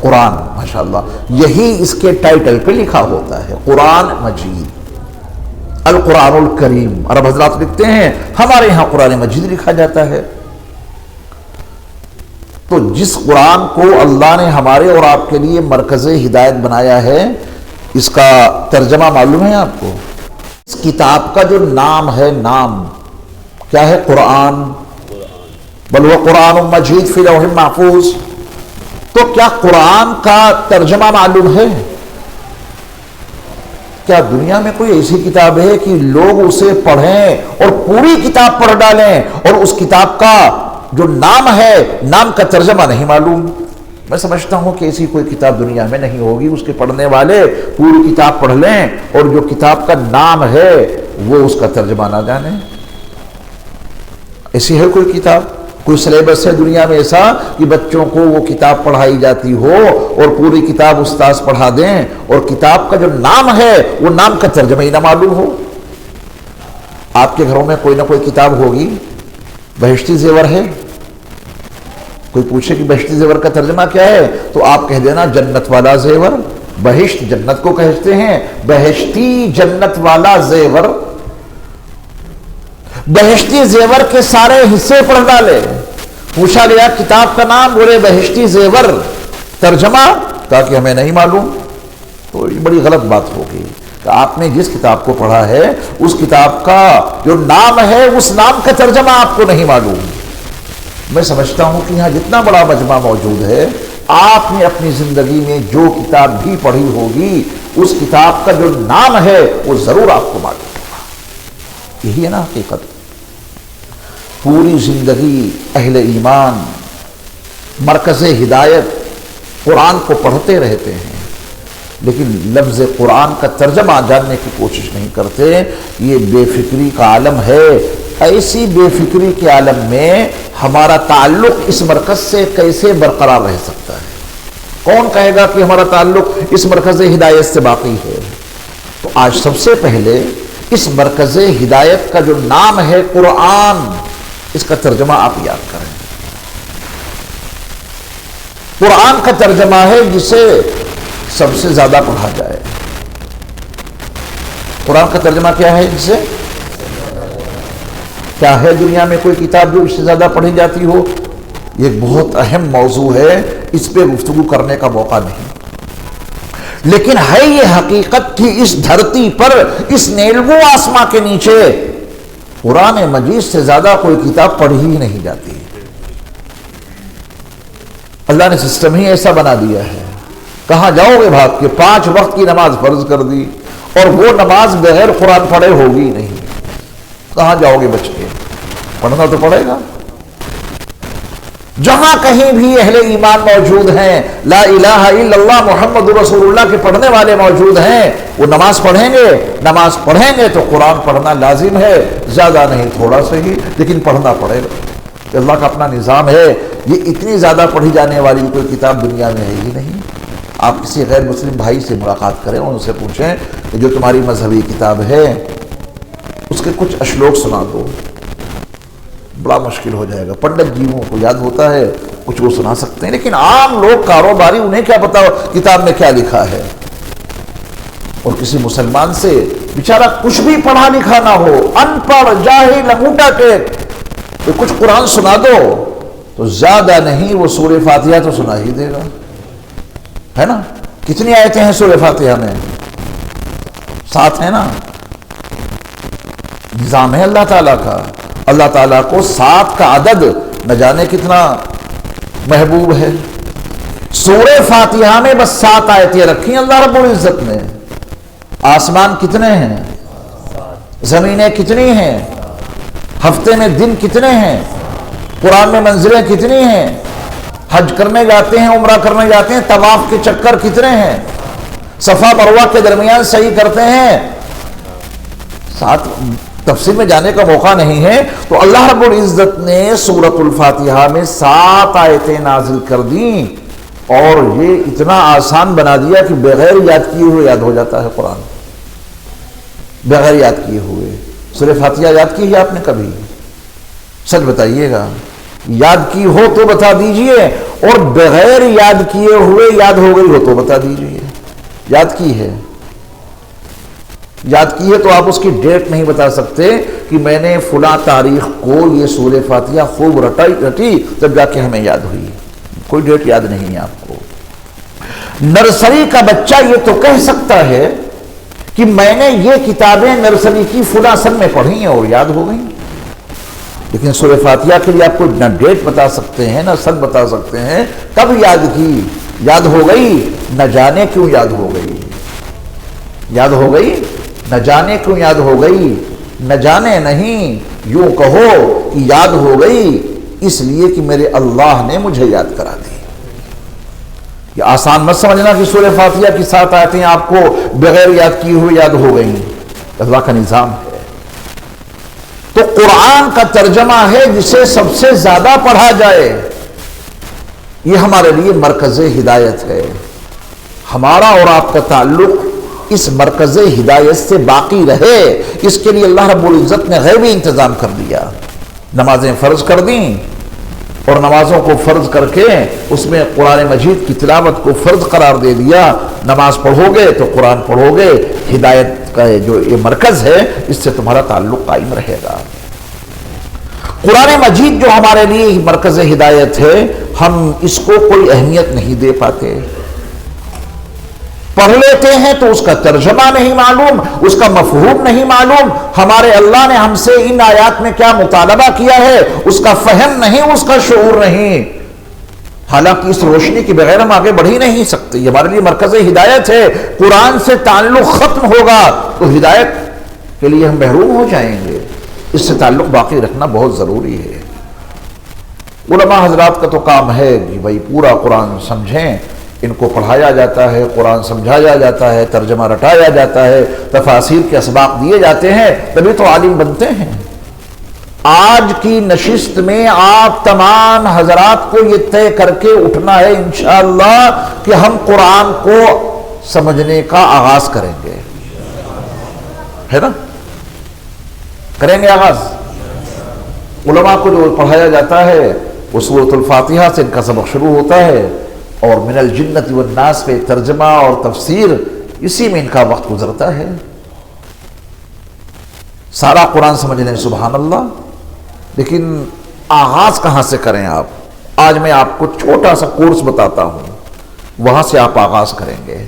قرآن، ماشاءاللہ یہی اس کے ٹائٹل پہ لکھا ہوتا ہے، قرآن مجید، القرآن الکریم۔ عرب حضرات لکھتے ہیں، ہمارے یہاں قرآن مجید لکھا جاتا ہے۔ تو جس قرآن کو اللہ نے ہمارے اور آپ کے لیے مرکز ہدایت بنایا ہے، اس کا ترجمہ معلوم ہے آپ کو؟ اس کتاب کا جو نام ہے، نام کیا ہے؟ قرآن، بل وہ قرآن مجید فی لوح محفوظ۔ تو کیا قرآن کا ترجمہ معلوم ہے؟ کیا دنیا میں کوئی ایسی کتاب ہے کہ لوگ اسے پڑھیں اور پوری کتاب پڑھ ڈالیں اور اس کتاب کا جو نام ہے، نام کا ترجمہ نہیں معلوم؟ میں سمجھتا ہوں کہ ایسی کوئی کتاب دنیا میں نہیں ہوگی اس کے پڑھنے والے پوری کتاب پڑھ لیں اور جو کتاب کا نام ہے وہ اس کا ترجمہ نہ جانیں۔ ایسی ہے کوئی کتاب؟ کوئی سلیبس ہے دنیا میں ایسا کہ بچوں کو وہ کتاب پڑھائی جاتی ہو اور پوری کتاب استاذ پڑھا دیں اور کتاب کا جو نام ہے وہ نام کا ترجمہ ہی نہ معلوم ہو؟ آپ کے گھروں میں کوئی نہ کوئی کتاب ہوگی۔ بہشتی زیور ہے، کوئی پوچھے کہ بہشتی زیور کا ترجمہ کیا ہے تو آپ کہہ دینا جنت والا زیور۔ بہشت جنت کو کہتے ہیں، بہشتی جنت والا زیور۔ بہشتی زیور کے سارے حصے پڑھ ڈالے۔ پوچھا گیا کتاب کا نام، بولے بہشتی زیور، ترجمہ کہا کہ ہمیں نہیں معلوم۔ تو یہ بڑی غلط بات ہوگی کہ آپ نے جس کتاب کو پڑھا ہے اس کتاب کا جو نام ہے اس نام کا ترجمہ آپ کو نہیں معلوم۔ میں سمجھتا ہوں کہ یہاں جتنا بڑا مجمع موجود ہے، آپ نے اپنی زندگی میں جو کتاب بھی پڑھی ہوگی اس کتاب کا جو نام ہے وہ ضرور آپ کو معلوم ہوگا۔ یہی ہے نا حقیقت۔ پوری زندگی اہل ایمان مرکز ہدایت قرآن کو پڑھتے رہتے ہیں لیکن لفظ قرآن کا ترجمہ جاننے کی کوشش نہیں کرتے۔ یہ بے فکری کا عالم ہے۔ ایسی بے فکری کے عالم میں ہمارا تعلق اس مرکز سے کیسے برقرار رہ سکتا ہے؟ کون کہے گا کہ ہمارا تعلق اس مرکز ہدایت سے باقی ہے؟ تو آج سب سے پہلے اس مرکز ہدایت کا جو نام ہے قرآن، اس کا ترجمہ آپ یاد کریں۔ قرآن کا ترجمہ ہے جسے سب سے زیادہ پڑھا جائے۔ قرآن کا ترجمہ کیا ہے جسے؟ کیا ہے دنیا میں کوئی کتاب جو اس سے زیادہ پڑھی جاتی ہو؟ یہ ایک بہت اہم موضوع ہے، اس پہ گفتگو کرنے کا موقع نہیں، لیکن ہے یہ حقیقت کہ اس دھرتی پر اس نیلگو آسماں کے نیچے قرآن مجید سے زیادہ کوئی کتاب پڑھی ہی نہیں جاتی۔ اللہ نے سسٹم ہی ایسا بنا دیا ہے، کہاں جاؤ گے بھاگ کے؟ 5 وقت کی نماز فرض کر دی اور وہ نماز بغیر قرآن پڑھے ہوگی نہیں۔ کہاں جاؤ گے بچ کے؟ پڑھنا تو پڑے گا۔ جہاں کہیں بھی اہل ایمان موجود ہیں، لا الہ الا اللہ محمد رسول اللہ کے پڑھنے والے موجود ہیں، وہ نماز پڑھیں گے۔ نماز پڑھیں گے تو قرآن پڑھنا لازم ہے، زیادہ نہیں تھوڑا سا ہی، لیکن پڑھنا پڑے گا۔ اللہ کا اپنا نظام ہے۔ یہ اتنی زیادہ پڑھی جانے والی کوئی کتاب دنیا میں ہے ہی نہیں۔ آپ کسی غیر مسلم بھائی سے ملاقات کریں اور ان سے پوچھیں کہ جو تمہاری مذہبی کتاب ہے اس کے کچھ اشلوک سنا دو، بڑا مشکل ہو جائے گا۔ پنڈت جیوں کو یاد ہوتا ہے، کچھ وہ سنا سکتے ہیں، لیکن عام لوگ کاروباری انہیں کیا پتا کتاب میں کیا لکھا ہے؟ اور کسی مسلمان سے بیچارہ کچھ بھی پڑھا لکھا نہ ہو، ان پڑھ جاہل لنگوٹا کے، تو کچھ قرآن سنا دو تو زیادہ نہیں وہ سورہ فاتحہ تو سنا ہی دے گا، ہے نا؟ کتنی آیتیں ہیں سورہ فاتحہ میں؟ 7 ہیں نا؟ نظام ہے اللہ تعالیٰ کا۔ اللہ تعالیٰ کو 7 کا عدد نہ جانے کتنا محبوب ہے۔ سورہ فاتحہ میں بس 7 آیتیں رکھی اللہ رب العزت نے۔ آسمان کتنے ہیں؟ زمینیں کتنی ہیں؟ ہفتے میں دن کتنے ہیں؟ قرآن میں منزلیں کتنی ہیں؟ حج کرنے جاتے ہیں، عمرہ کرنے جاتے ہیں، طواف کے چکر کتنے ہیں؟ صفا مروہ کے درمیان صحیح کرتے ہیں۔ 7 تفصیل میں جانے کا موقع نہیں ہے، تو اللہ رب العزت نے سورۃ الفاتحہ میں 7 آیتیں نازل کر دیں اور یہ اتنا آسان بنا دیا کہ بغیر یاد کیے ہوئے یاد ہو جاتا ہے قرآن. بغیر یاد کیے ہوئے. سورہ فاتحہ یاد کی ہے آپ نے کبھی؟ سچ بتائیے گا. یاد کی ہو تو بتا دیجئے, اور بغیر یاد کیے ہوئے یاد ہو گئی ہو تو بتا دیجئے. یاد کی ہے؟ یاد کی ہے تو آپ اس کی ڈیٹ نہیں بتا سکتے کہ میں نے فلاں تاریخ کو یہ سورہ فاتحہ خوب رٹی تب جا کے ہمیں یاد ہوئی. کوئی ڈیٹ یاد نہیں ہے آپ کو. نرسری کا بچہ یہ تو کہہ سکتا ہے کہ میں نے یہ کتابیں نرسری کی فلاں سن میں پڑھی ہیں اور یاد ہو گئی. لیکن سورہ فاتحہ کے لیے آپ کو نہ ڈیٹ بتا سکتے ہیں نہ سن بتا سکتے ہیں. کب یاد کی؟ یاد ہو گئی, نہ جانے کیوں یاد ہو گئی. یاد ہو گئی, نہ جانے کیوں یاد ہو گئی. نہ جانے نہیں, یوں کہو کہ یاد ہو گئی اس لیے کہ میرے اللہ نے مجھے یاد کرا دی. یہ آسان مت سمجھنا کہ سورہ فاتحہ کی 7 آیتیں آپ کو بغیر یاد کیے ہوئے یاد ہو گئیں. اللہ کا نظام ہے. تو قرآن کا ترجمہ ہے جسے سب سے زیادہ پڑھا جائے. یہ ہمارے لیے مرکز ہدایت ہے. ہمارا اور آپ کا تعلق اس مرکز ہدایت سے باقی رہے, اس کے لیے اللہ رب العزت نے غیبی انتظام کر دیا. نمازیں فرض کر دیں, اور نمازوں کو فرض کر کے اس میں قرآن مجید کی تلاوت کو فرض قرار دے دیا. نماز پڑھو گے تو قرآن پڑھو گے. ہدایت کا جو یہ مرکز ہے اس سے تمہارا تعلق قائم رہے گا. قرآن مجید جو ہمارے لیے مرکز ہدایت ہے, ہم اس کو کوئی اہمیت نہیں دے پاتے. پڑھ لیتے ہیں تو اس کا ترجمہ نہیں معلوم, اس کا مفہوم نہیں معلوم. ہمارے اللہ نے ہم سے ان آیات میں کیا مطالبہ کیا ہے اس کا فہم نہیں, اس کا شعور نہیں. حالانکہ اس روشنی کے بغیر ہم آگے بڑھ ہی نہیں سکتے. یہ ہمارے لیے مرکز ہدایت ہے. قرآن سے تعلق ختم ہوگا تو ہدایت کے لیے ہم محروم ہو جائیں گے. اس سے تعلق باقی رکھنا بہت ضروری ہے. علماء حضرات کا تو کام ہے کہ بھائی پورا قرآن سمجھیں, ان کو پڑھایا جاتا ہے, قرآن سمجھایا جاتا ہے, ترجمہ رٹایا جاتا ہے, تفاسیر کے اسباق دیے جاتے ہیں, تبھی تو عالم بنتے ہیں. آج کی نشست میں آپ تمام حضرات کو یہ طے کر کے اٹھنا ہے انشاءاللہ کہ ہم قرآن کو سمجھنے کا آغاز کریں گے. ہے نا؟ کریں گے آغاز. علماء کو جو پڑھایا جاتا ہے وہ سورۃ الفاتحہ سے ان کا سبق شروع ہوتا ہے, اور من الجنت والناس پہ ترجمہ اور تفسیر اسی میں ان کا وقت گزرتا ہے. سارا قرآن سمجھ لیں سبحان اللہ, لیکن آغاز کہاں سے کریں آپ؟ آج میں آپ کو چھوٹا سا کورس بتاتا ہوں, وہاں سے آپ آغاز کریں گے.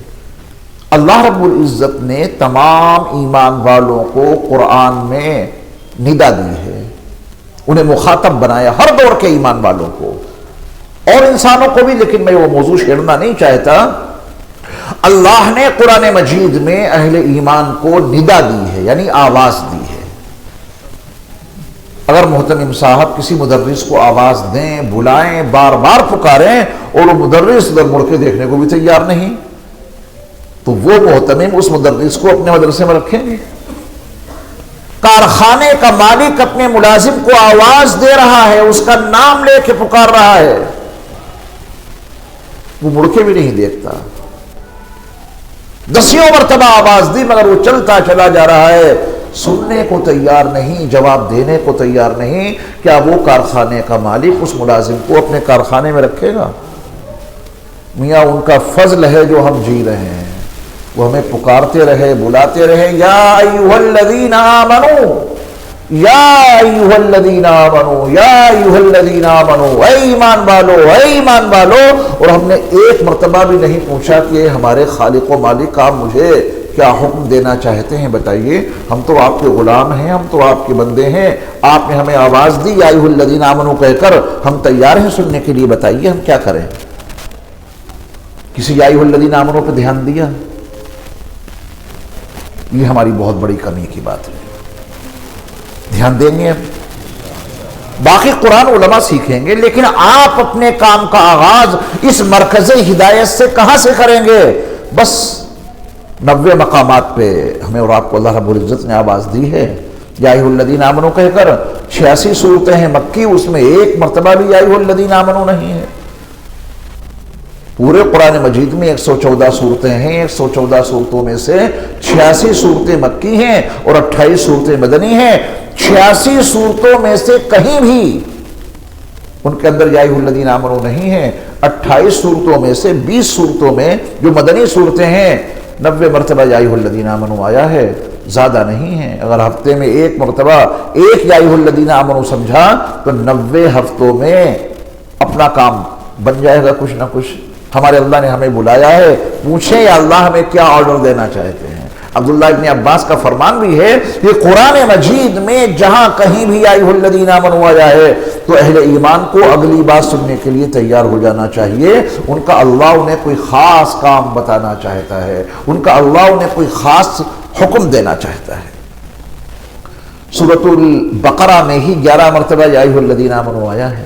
اللہ رب العزت نے تمام ایمان والوں کو قرآن میں ندا دی ہے, انہیں مخاطب بنایا, ہر دور کے ایمان والوں کو اور انسانوں کو بھی. لیکن میں وہ موضوع چھیڑنا نہیں چاہتا. اللہ نے قرآن مجید میں اہل ایمان کو ندا دی ہے, یعنی آواز دی ہے. اگر محترم صاحب کسی مدرس کو آواز دیں, بلائیں, بار بار پکاریں, اور وہ مدرس ادھر مڑ کے دیکھنے کو بھی تیار نہیں, تو وہ محتمم اس مدرس کو اپنے مدرسے میں رکھیں گے؟ کارخانے کا مالک اپنے ملازم کو آواز دے رہا ہے, اس کا نام لے کے پکار رہا ہے, وہ مڑ کے بھی نہیں دیکھتا. 10 مرتبہ آواز دی مگر وہ چلتا چلا جا رہا ہے, سننے کو تیار نہیں, جواب دینے کو تیار نہیں. کیا وہ کارخانے کا مالک اس ملازم کو اپنے کارخانے میں رکھے گا؟ میاں ان کا فضل ہے جو ہم جی رہے ہیں, وہ ہمیں پکارتے رہے, بلاتے رہے, یا ایھا الذین آمنو, یا ایھا الذین آمنو, یا ایھا الذین آمنو, اے ایمان والو, اے ایمان والو. اور ہم نے ایک مرتبہ بھی نہیں پوچھا کہ ہمارے خالق و مالک آپ مجھے کیا حکم دینا چاہتے ہیں بتائیے. ہم تو آپ کے غلام ہیں, ہم تو آپ کے بندے ہیں, آپ نے ہمیں آواز دی یا ایھا الذین آمنو کہہ کر, ہم تیار ہیں سننے کے لیے, بتائیے ہم کیا کریں. کسی یا ایھا الذین آمنو پہ دھیان دیا؟ یہ ہماری بہت بڑی کمی کی بات ہے. دھیان دیں گے. باقی قرآن علماء سیکھیں گے, لیکن آپ اپنے کام کا آغاز اس مرکز ہدایت سے کہاں سے کریں گے؟ بس 90 مقامات پہ ہمیں اور آپ کو اللہ رب العزت نے آواز دی ہے یا ایھا الذین آمنو کہہ کر. 86 صورتیں ہیں مکی, اس میں ایک مرتبہ بھی یا ایھا الذین آمنو نہیں ہے. پورے قرآن مجید میں 114 صورتیں ہیں، 114 صورتوں میں سے 86 صورتیں مکی ہیں اور 28 صورتیں مدنی ہیں۔ 86 صورتوں میں سے کہیں بھی ان کے اندر یا ایھا الذین آمنوا نہیں ہیں۔ 28 صورتوں میں سے 20 صورتوں میں جو مدنی صورتیں ہیں 90 مرتبہ یا ایھا الذین آمنوا آیا ہے، زیادہ نہیں ہے۔ اگر ہفتے میں ایک مرتبہ ایک یا ایھا الذین آمنوا سمجھا تو 90 ہفتوں میں اپنا کام بن جائے گا کچھ نہ کچھ۔ ہمارے اللہ نے ہمیں بلایا ہے، پوچھیں یا اللہ ہمیں کیا آرڈر دینا چاہتے ہیں۔ عبداللہ ابن عباس کا فرمان بھی ہے کہ قرآن مجید میں جہاں کہیں بھی یا ایھا الذین آمنوا آیا ہے تو اہل ایمان کو اگلی بات سننے کے لیے تیار ہو جانا چاہیے۔ ان کا اللہ انہیں کوئی خاص کام بتانا چاہتا ہے، ان کا اللہ انہیں کوئی خاص حکم دینا چاہتا ہے۔ سورۃ البقرہ میں ہی 11 مرتبہ یا ایھا الذین آمنوا آیا ہے۔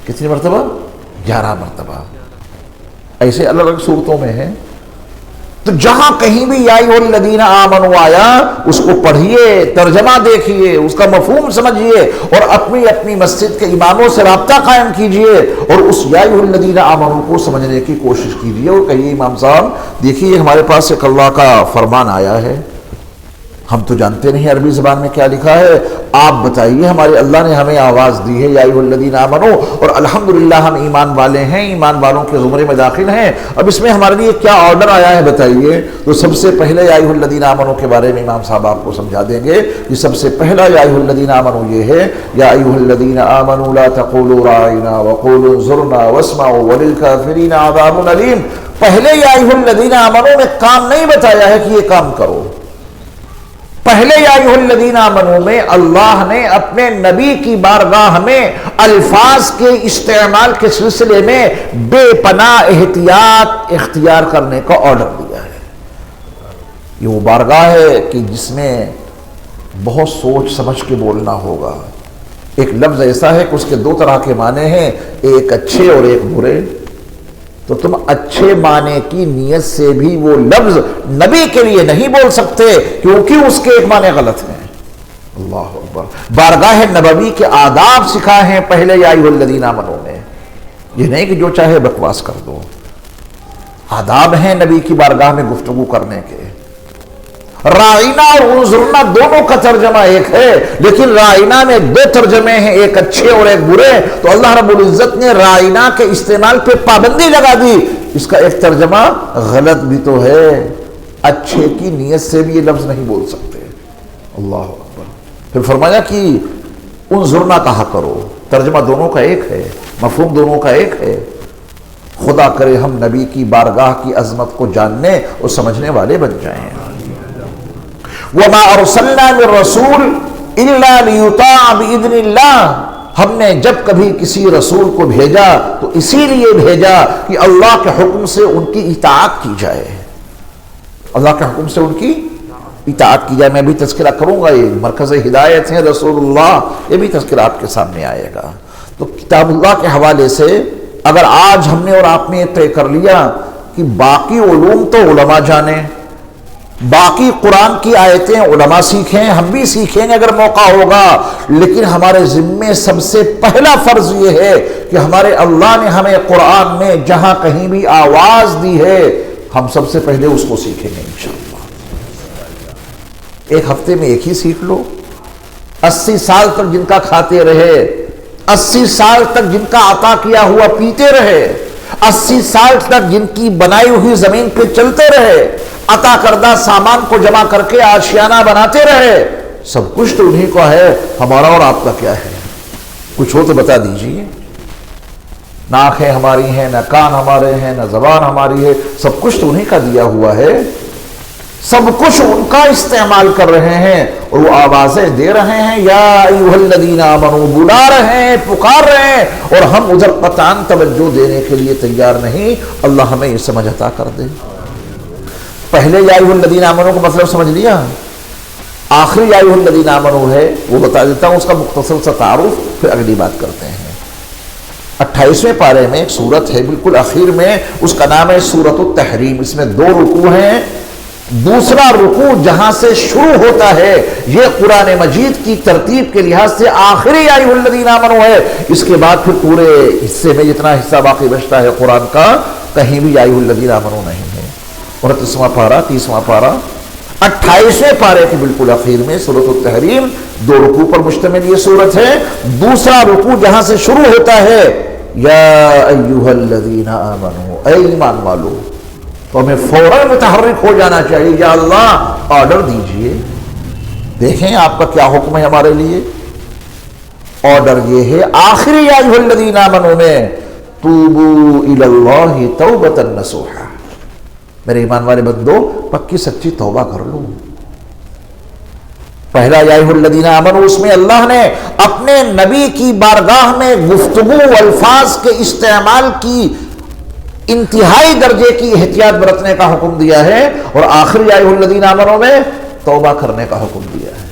کتنی مرتبہ؟ 11 مرتبہ۔ ایسے الگ الگ صورتوں میں ہے۔ تو جہاں کہیں بھی یا ایھا الذین آمنوا آیا اس کو پڑھیے، ترجمہ دیکھیے، اس کا مفہوم سمجھیے اور اپنی اپنی مسجد کے اماموں سے رابطہ قائم کیجئے اور اس یا ایھا الذین آمنوا کو سمجھنے کی کوشش کیجئے اور کہیے امام صاحب دیکھیے ہمارے پاس ایک اللہ کا فرمان آیا ہے، ہم تو جانتے نہیں عربی زبان میں کیا لکھا ہے، آپ بتائیے۔ ہمارے اللہ نے ہمیں آواز دی ہے یا ایھا الذین آمنوا اور الحمدللہ ہم ایمان والے ہیں، ایمان والوں کے زمرے میں داخل ہیں، اب اس میں ہمارے لیے کیا آرڈر آیا ہے بتائیے۔ تو سب سے پہلے یا ایھا الذین آمنوا کے بارے میں امام صاحب آپ کو سمجھا دیں گے کہ سب سے پہلا یا ایھا الذین آمنوا یہ ہے، یا ایھا الذین آمنوا لا تقولوا راعنا وقولوا انظرنا واسمعوا وللکافرین عذاب علیم۔ پہلے یا ایھا الذین آمنوا میں کام نہیں بتایا ہے کہ یہ کام کرو، پہلے یا ایھا الذین آمنوا میں اللہ نے اپنے نبی کی بارگاہ میں الفاظ کے استعمال کے سلسلے میں بے پناہ احتیاط اختیار کرنے کا آرڈر دیا ہے۔ یہ وہ بارگاہ ہے کہ جس میں بہت سوچ سمجھ کے بولنا ہوگا۔ ایک لفظ ایسا ہے کہ اس کے 2 طرح کے معنی ہیں، ایک اچھے اور ایک برے۔ تو تم اچھے معنی کی نیت سے بھی وہ لفظ نبی کے لیے نہیں بول سکتے کیونکہ اس کے ایک معنی غلط ہیں۔ اللہ اکبر۔ بارگاہ نبوی کے آداب سکھائے ہیں پہلے یا ایھا الذین آمنوا میں، یہ نہیں کہ جو چاہے بکواس کر دو۔ آداب ہیں نبی کی بارگاہ میں گفتگو کرنے کے۔ رائنا اور انظرنا دونوں کا ترجمہ ایک ہے، لیکن رائنا میں 2 ترجمے ہیں، ایک اچھے اور ایک برے۔ تو اللہ رب العزت نے رائنا کے استعمال پہ پابندی لگا دی۔ اس کا ایک ترجمہ غلط بھی تو ہے، اچھے کی نیت سے بھی یہ لفظ نہیں بول سکتے۔ اللہ اکبر۔ پھر فرمایا کہ انظرنا کہا کرو، ترجمہ دونوں کا ایک ہے، مفہوم دونوں کا ایک ہے۔ خدا کرے ہم نبی کی بارگاہ کی عظمت کو جاننے اور سمجھنے والے بن جائیں۔ وَمَا أَرْسَلْنَا مِن رَّسُولٍ إِلَّا لِيُطَاعَ بِإِذْنِ اللَّهِ۔ ہم نے جب کبھی کسی رسول کو بھیجا تو اسی لیے بھیجا کہ اللہ کے حکم سے ان کی اطاعت کی جائے، اللہ کے حکم سے ان کی اطاعت کی جائے۔ میں بھی تذکرہ کروں گا، یہ مرکز ہدایت ہے رسول اللہ، یہ بھی تذکرہ آپ کے سامنے آئے گا۔ تو کتاب اللہ کے حوالے سے اگر آج ہم نے اور آپ نے طے کر لیا کہ باقی علوم تو علماء جانیں، باقی قرآن کی آیتیں علماء سیکھیں، ہم بھی سیکھیں گے اگر موقع ہوگا، لیکن ہمارے ذمے سب سے پہلا فرض یہ ہے کہ ہمارے اللہ نے ہمیں قرآن میں جہاں کہیں بھی آواز دی ہے ہم سب سے پہلے اس کو سیکھیں گے انشاءاللہ۔ ایک ہفتے میں ایک ہی سیکھ لو، 80 سال تک جن کا کھاتے رہے، 80 سال تک جن کا عطا کیا ہوا پیتے رہے، 80 سال تک جن کی بنائی ہوئی زمین پہ چلتے رہے، عطا کردہ سامان کو جمع کر کے آشیانہ بناتے رہے، سب کچھ تو انہی کو ہے، ہمارا اور آپ کا کیا ہے؟ کچھ ہو تو بتا دیجئے۔ نہ آنکھیں ہماری ہیں، نہ کان ہمارے ہیں، نہ زبان ہماری ہے، سب کچھ تو انہی کا دیا ہوا ہے، سب کچھ ان کا استعمال کر رہے ہیں اور وہ آوازیں دے رہے ہیں، یا ایھا الذین آمنوا بلا رہے ہیں، پکار رہے ہیں، اور ہم ادھر قطعاً توجہ دینے کے لیے تیار نہیں۔ اللہ ہمیں یہ سمجھ عطا کر دے۔ پہلے یا ایھا الذین آمنوا کا مطلب سمجھ لیا، آخری یا ایھا الذین آمنوا ہے وہ بتا دیتا ہوں، اس کا مختصر سا تعارف، پھر اگلی بات کرتے ہیں۔ 28ویں پارے میں ایک سورت ہے بالکل اخیر میں، اس کا نام ہے سورۃ التحریم۔ اس میں 2 رکوع ہیں۔ دوسرا رکوع جہاں سے شروع ہوتا ہے یہ قرآن مجید کی ترتیب کے لحاظ سے آخری یا ایھا الذین آمنوا ہے۔ اس کے بعد پھر پورے حصے میں جتنا حصہ باقی بچتا ہے قرآن کا کہیں بھی یا ایھا الذین آمنوا نہیں ہے۔ 29واں پارہ 30واں پارہ 28ویں پارے کے بالکل اخیر میں سورۃ التحریم 2 رکوع پر مشتمل یہ سورت ہے۔ دوسرا رکوع جہاں سے شروع ہوتا ہے یا ایھا الذین آمنوا، اے ایمان والو، تو ہمیں فوراً متحرک ہو جانا چاہیے، یا اللہ آرڈر دیجئے، دیکھیں آپ کا کیا حکم ہے ہمارے لیے۔ آرڈر یہ ہے آخری یا ایھا الذین آمنوا میں توبوا الی اللہ توبۃ نصوحا، میرے ایمان والے بندو پکی سچی توبہ کر لو۔ پہلا یا ایھا الذین آمنوا اس میں اللہ نے اپنے نبی کی بارگاہ میں گفتگو الفاظ کے استعمال کی انتہائی درجے کی احتیاط برتنے کا حکم دیا ہے، اور آخری یا ایھا الذین آمنوا میں توبہ کرنے کا حکم دیا ہے۔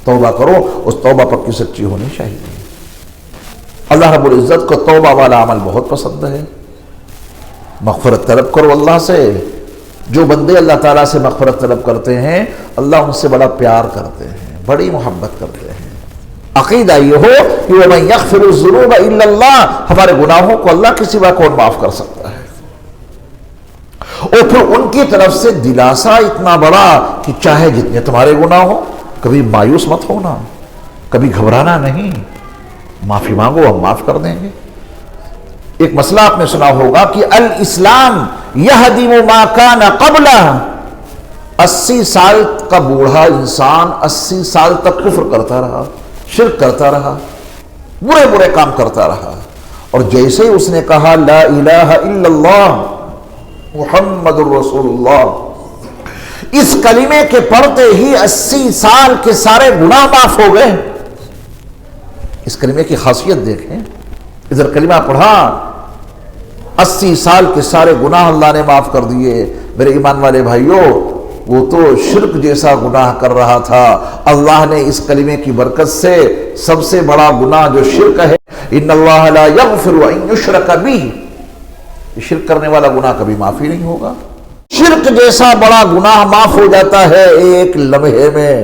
توبہ کرو، اس توبہ پکی سچی ہونی چاہیے۔ اللہ رب العزت کو توبہ والا عمل بہت پسند ہے۔ مغفرت طلب کرو اللہ سے۔ جو بندے اللہ تعالیٰ سے مغفرت طلب کرتے ہیں اللہ ان سے بڑا پیار کرتے ہیں، بڑی محبت کرتے ہیں۔ عقیدہ یہ ہو کہ وَمَن يَغْفِرُ الذُّنُوبَ إِلَّا اللَّهُ، ہمارے گناہوں کو اللہ کے سوا کون معاف کر سکتا ہے؟ اور پھر ان کی طرف سے دلاسا اتنا بڑا کہ چاہے جتنے تمہارے گناہ ہو کبھی مایوس مت ہونا، کبھی گھبرانا نہیں، معافی مانگو ہم معاف کر دیں گے۔ ایک مسئلہ آپ نے سنا ہوگا کہ الاسلام یہدم ما کان قبلہ، 80 سال کا بوڑھا انسان 80 سال تک کفر کرتا رہا، شرک کرتا رہا، برے برے کام کرتا رہا، اور جیسے ہی اس نے کہا لا الہ الا اللہ محمد الرسول اللہ، اس کلمے کے پڑھتے ہی 80 سال کے سارے گناہ معاف ہو گئے۔ اس کلمے کی خاصیت دیکھیں، ادھر کلمہ پڑھا 80 سال کے سارے گناہ اللہ نے معاف کر دیے۔ میرے ایمان والے بھائیوں، وہ تو شرک جیسا گناہ کر رہا تھا، اللہ نے اس کلمے کی برکت سے سب سے بڑا گناہ جو شرک ہے، ان اللہ لا یغفر ان یشرک بہ، شرک کرنے والا گناہ کبھی معافی نہیں ہوگا۔ شرک جیسا بڑا گناہ معاف ہو جاتا ہے ایک لمحے میں،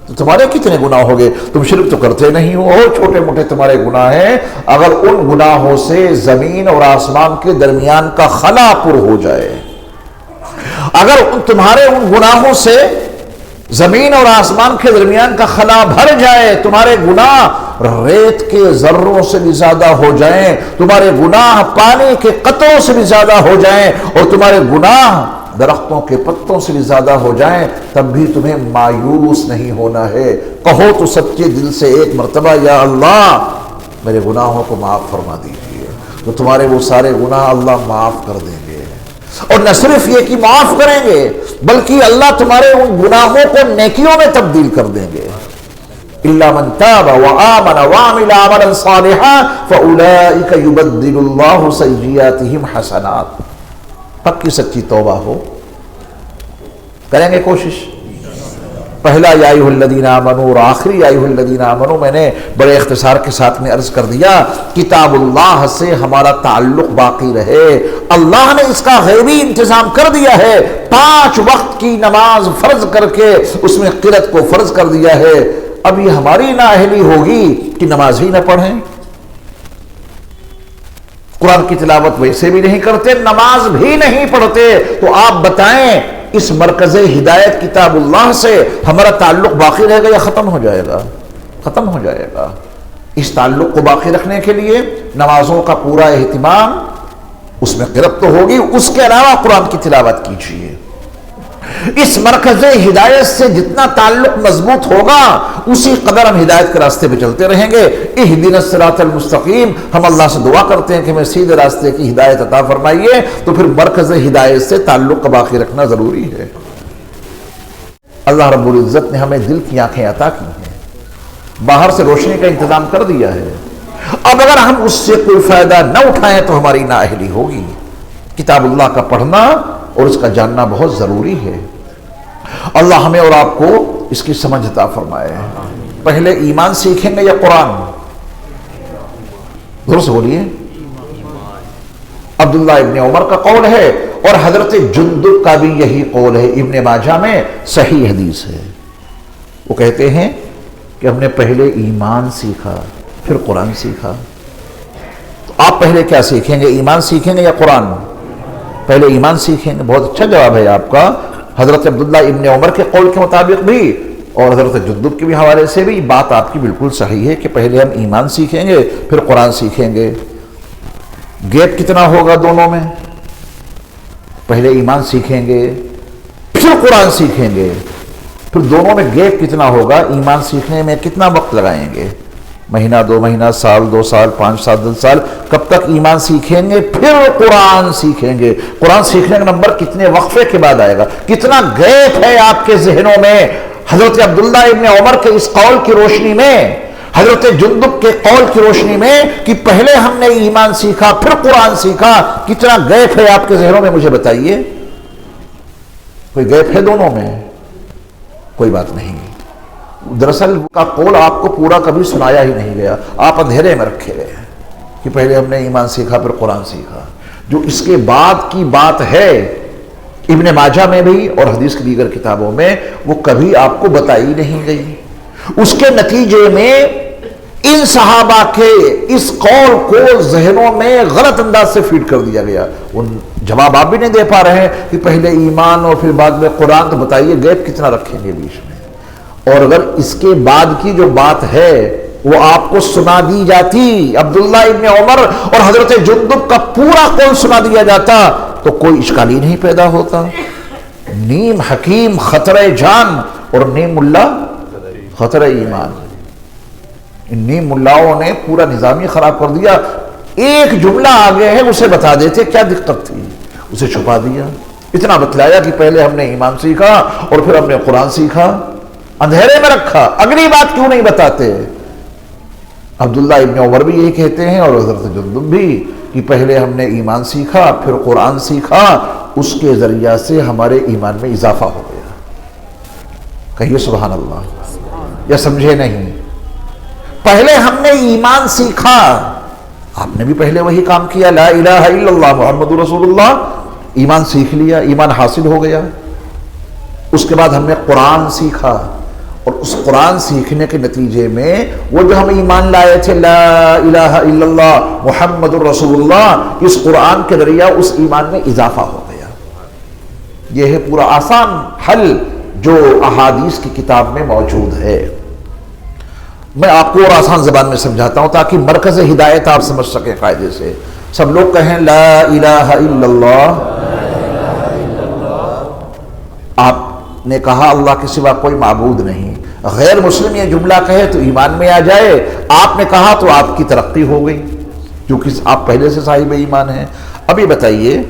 تو تمہارے کتنے گناہ ہو گئے؟ تم شرک تو کرتے نہیں ہو، چھوٹے موٹے تمہارے گناہ ہیں، اگر ان گناہوں سے زمین اور آسمان کے درمیان کا خلا پر ہو جائے، اگر تمہارے ان گناہوں سے زمین اور آسمان کے درمیان کا خلا بھر جائے، تمہارے گناہ ریت کے ذروں سے بھی زیادہ ہو جائیں، تمہارے گناہ پانی کے قطروں سے بھی زیادہ ہو جائیں، اور تمہارے گناہ درختوں کے پتوں سے بھی زیادہ ہو جائیں، تب بھی تمہیں مایوس نہیں ہونا ہے۔ کہو تو سچے دل سے ایک مرتبہ یا اللہ میرے گناہوں کو معاف فرما دیجیے، تو تمہارے وہ سارے گناہ اللہ معاف کر دیں گے، اور نہ صرف یہ کہ معاف کریں گے بلکہ اللہ تمہارے ان گناہوں کو نیکیوں میں تبدیل کر دیں گے۔ إِلَّا مَن تَابَ وَآمَنَ وَعَمِلَ عَمَلًا صَالِحًا فَأُولَٰئِكَ يُبَدِّلُ اللَّهُ سَيِّئَاتِهِمْ حَسَنَاتٍ۔ پکی سچی توبہ ہو، کریں گے کوشش۔ پہلا یا ایھا الذین آمنوا اور آخری یا ایھا الذین آمنوا میں نے بڑے اختصار کے ساتھ میں عرض کر دیا، کتاب اللہ سے ہمارا تعلق باقی رہے۔ اللہ نے اس کا غیبی انتظام کر دیا ہے، 5 وقت کی نماز فرض کر کے اس میں قرأت کو فرض کر دیا ہے۔ اب یہ ہماری نااہلی ہوگی کہ نماز ہی نہ پڑھیں، قرآن کی تلاوت ویسے بھی نہیں کرتے، نماز بھی نہیں پڑھتے، تو آپ بتائیں اس مرکز ہدایت کتاب اللہ سے ہمارا تعلق باقی رہے گا یا ختم ہو جائے گا؟ ختم ہو جائے گا۔ اس تعلق کو باقی رکھنے کے لیے نمازوں کا پورا اہتمام، اس میں قرأت تو ہوگی، اس کے علاوہ قرآن کی تلاوت کیجیے۔ اس مرکز ہدایت سے جتنا تعلق مضبوط ہوگا اسی قدر ہم ہدایت کے راستے پہ چلتے رہیں گے۔ اہدنا الصراط المستقیم، ہم اللہ سے دعا کرتے ہیں کہ ہمیں سیدھے راستے کی ہدایت عطا فرمائیے، تو پھر مرکز ہدایت سے تعلق کا باقی رکھنا ضروری ہے۔ اللہ رب العزت نے ہمیں دل کی آنکھیں عطا کی ہیں، باہر سے روشنی کا انتظام کر دیا ہے، اب اگر ہم اس سے کوئی فائدہ نہ اٹھائیں تو ہماری نااہلی ہوگی۔ کتاب اللہ کا پڑھنا اور اس کا جاننا بہت ضروری ہے۔ اللہ ہمیں اور آپ کو اس کی سمجھ عطا فرمائے۔ پہلے ایمان سیکھیں گے یا قرآن؟ درست بولیے۔ عبداللہ ابن عمر کا قول ہے اور حضرت جندب کا بھی یہی قول ہے، ابن ماجہ میں صحیح حدیث ہے۔ وہ کہتے ہیں کہ ہم نے پہلے ایمان سیکھا پھر قرآن سیکھا۔ تو آپ پہلے کیا سیکھیں گے، ایمان سیکھیں گے یا قرآن؟ پہلے ایمان سیکھیں گے. بہت اچھا جواب ہے آپ کا. حضرت عبداللہ ابن عمر کے قول کے مطابق بھی اور حضرت جندب کے بھی حوالے سے بھی بات آپ کی بالکل صحیح ہے کہ پہلے ہم ایمان سیکھیں گے پھر قرآن سیکھیں گے. گیپ کتنا ہوگا دونوں میں؟ پہلے ایمان سیکھیں گے پھر قرآن سیکھیں گے, پھر دونوں میں گیپ کتنا ہوگا؟ ایمان سیکھنے میں کتنا وقت لگائیں گے؟ مہینہ, 2 مہینہ, سال, 2 سال, 5 سال, 10 سال, کب تک ایمان سیکھیں گے پھر قرآن سیکھیں گے؟ قرآن سیکھنے کا نمبر کتنے وقفے کے بعد آئے گا؟ کتنا گیپ ہے آپ کے ذہنوں میں حضرت عبداللہ ابن عمر کے اس قول کی روشنی میں, حضرت جندب کے قول کی روشنی میں کہ پہلے ہم نے ایمان سیکھا پھر قرآن سیکھا؟ کتنا گیپ ہے آپ کے ذہنوں میں؟ مجھے بتائیے. کوئی گیپ ہے دونوں میں؟ کوئی بات نہیں. دراصل کا قول آپ کو پورا کبھی سنایا ہی نہیں گیا, آپ اندھیرے میں رکھے گئے کہ پہلے ہم نے ایمان سیکھا پھر قرآن سیکھا. جو اس کے بعد کی بات ہے ابن ماجہ میں بھی اور حدیث کی دیگر کتابوں میں, وہ کبھی آپ کو بتائی نہیں گئی. اس کے نتیجے میں ان صحابہ کے اس قول کو ذہنوں میں غلط انداز سے فیڈ کر دیا گیا. ان جواب آپ بھی نہیں دے پا رہے ہیں کہ پہلے ایمان اور پھر بعد میں قرآن, تو بتائیے گیپ کتنا رکھیں گے بیچ میں؟ اور اگر اس کے بعد کی جو بات ہے وہ آپ کو سنا دی جاتی, عبداللہ ابن عمر اور حضرت جندب کا پورا قول سنا دیا جاتا, تو کوئی اشکال ہی نہیں پیدا ہوتا. نیم حکیم خطرہ جان اور نیم ملا خطرہ ایمان. ان نیم ملاؤں نے پورا نظام ہی خراب کر دیا. ایک جملہ آگے ہے اسے بتا دیتے, کیا دقت تھی؟ اسے چھپا دیا. اتنا بتلایا کہ پہلے ہم نے ایمان سیکھا اور پھر ہم نے قرآن سیکھا, اندھیرے میں رکھا. اگلی بات کیوں نہیں بتاتے؟ عبداللہ ابن عمر بھی یہی کہتے ہیں اور حضرت جندب بھی کہ پہلے ہم نے ایمان سیکھا پھر قرآن سیکھا, اس کے ذریعہ سے ہمارے ایمان میں اضافہ ہو گیا. کہیے سبحان اللہ. یا سمجھے نہیں؟ پہلے ہم نے ایمان سیکھا, آپ نے بھی پہلے وہی کام کیا, لا الہ الا اللہ محمد رسول اللہ, ایمان سیکھ لیا, ایمان حاصل ہو گیا. اس کے بعد ہم نے قرآن سیکھا اور اس قرآن سیکھنے کے نتیجے میں وہ جو ہم ایمان لائے تھے لا الہ الا اللہ محمد رسول اللہ, اس قرآن کے ذریعہ اس ایمان میں اضافہ ہو گیا. یہ ہے پورا آسان حل جو احادیث کی کتاب میں موجود ہے. میں آپ کو اور آسان زبان میں سمجھاتا ہوں تاکہ مرکز ہدایت آپ سمجھ سکیں قاعدے سے. سب لوگ کہیں لا الہ الا اللہ. آپ نے کہا اللہ کے سوا کوئی معبود نہیں. غیر مسلم یہ جملہ کہے تو ایمان میں آ جائے, آپ نے کہا تو آپ کی ترقی ہو گئی کیونکہ آپ پہلے سے صاحب ایمان ہیں. اب یہ بتائیے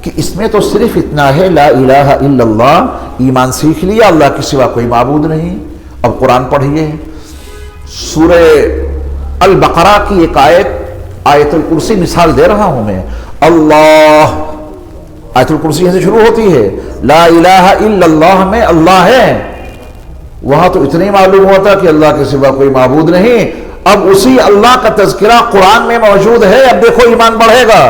کہ اس میں تو صرف اتنا ہے لا الہ الا اللہ, ایمان سیکھ لیا, اللہ کے سوا کوئی معبود نہیں. اب قرآن پڑھیے, سورہ البقرہ کی ایک آیت الکرسی مثال دے رہا ہوں میں. اللہ, آیت الکرسی یہاں سے شروع ہوتی ہے, لا الہ الا اللہ میں اللہ ہے. وہاں تو اتنا ہی معلوم ہوتا کہ اللہ کے سوا کوئی معبود نہیں. اب اسی اللہ کا تذکرہ قرآن میں موجود ہے. اب دیکھو ایمان بڑھے گا.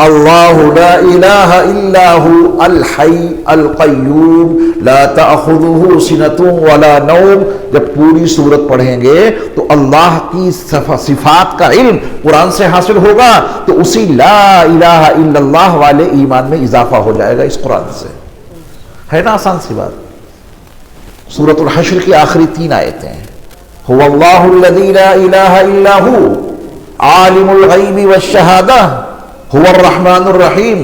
اللہ لا الہ الا هو الحی القیوم لا تأخذہ سنۃ ولا نوم. جب پوری سورت پڑھیں گے تو اللہ کی صفات کا علم قرآن سے حاصل ہوگا, تو اسی لا الہ الا اللہ والے ایمان میں اضافہ ہو جائے گا اس قرآن سے. ہے نا آسان سی بات. سورۃ الحشر کی آخری 3 آیتیں, هو اللہ الذی لا الہ الا هو عالم الغیب والشہادہ هو الرحمن الرحیم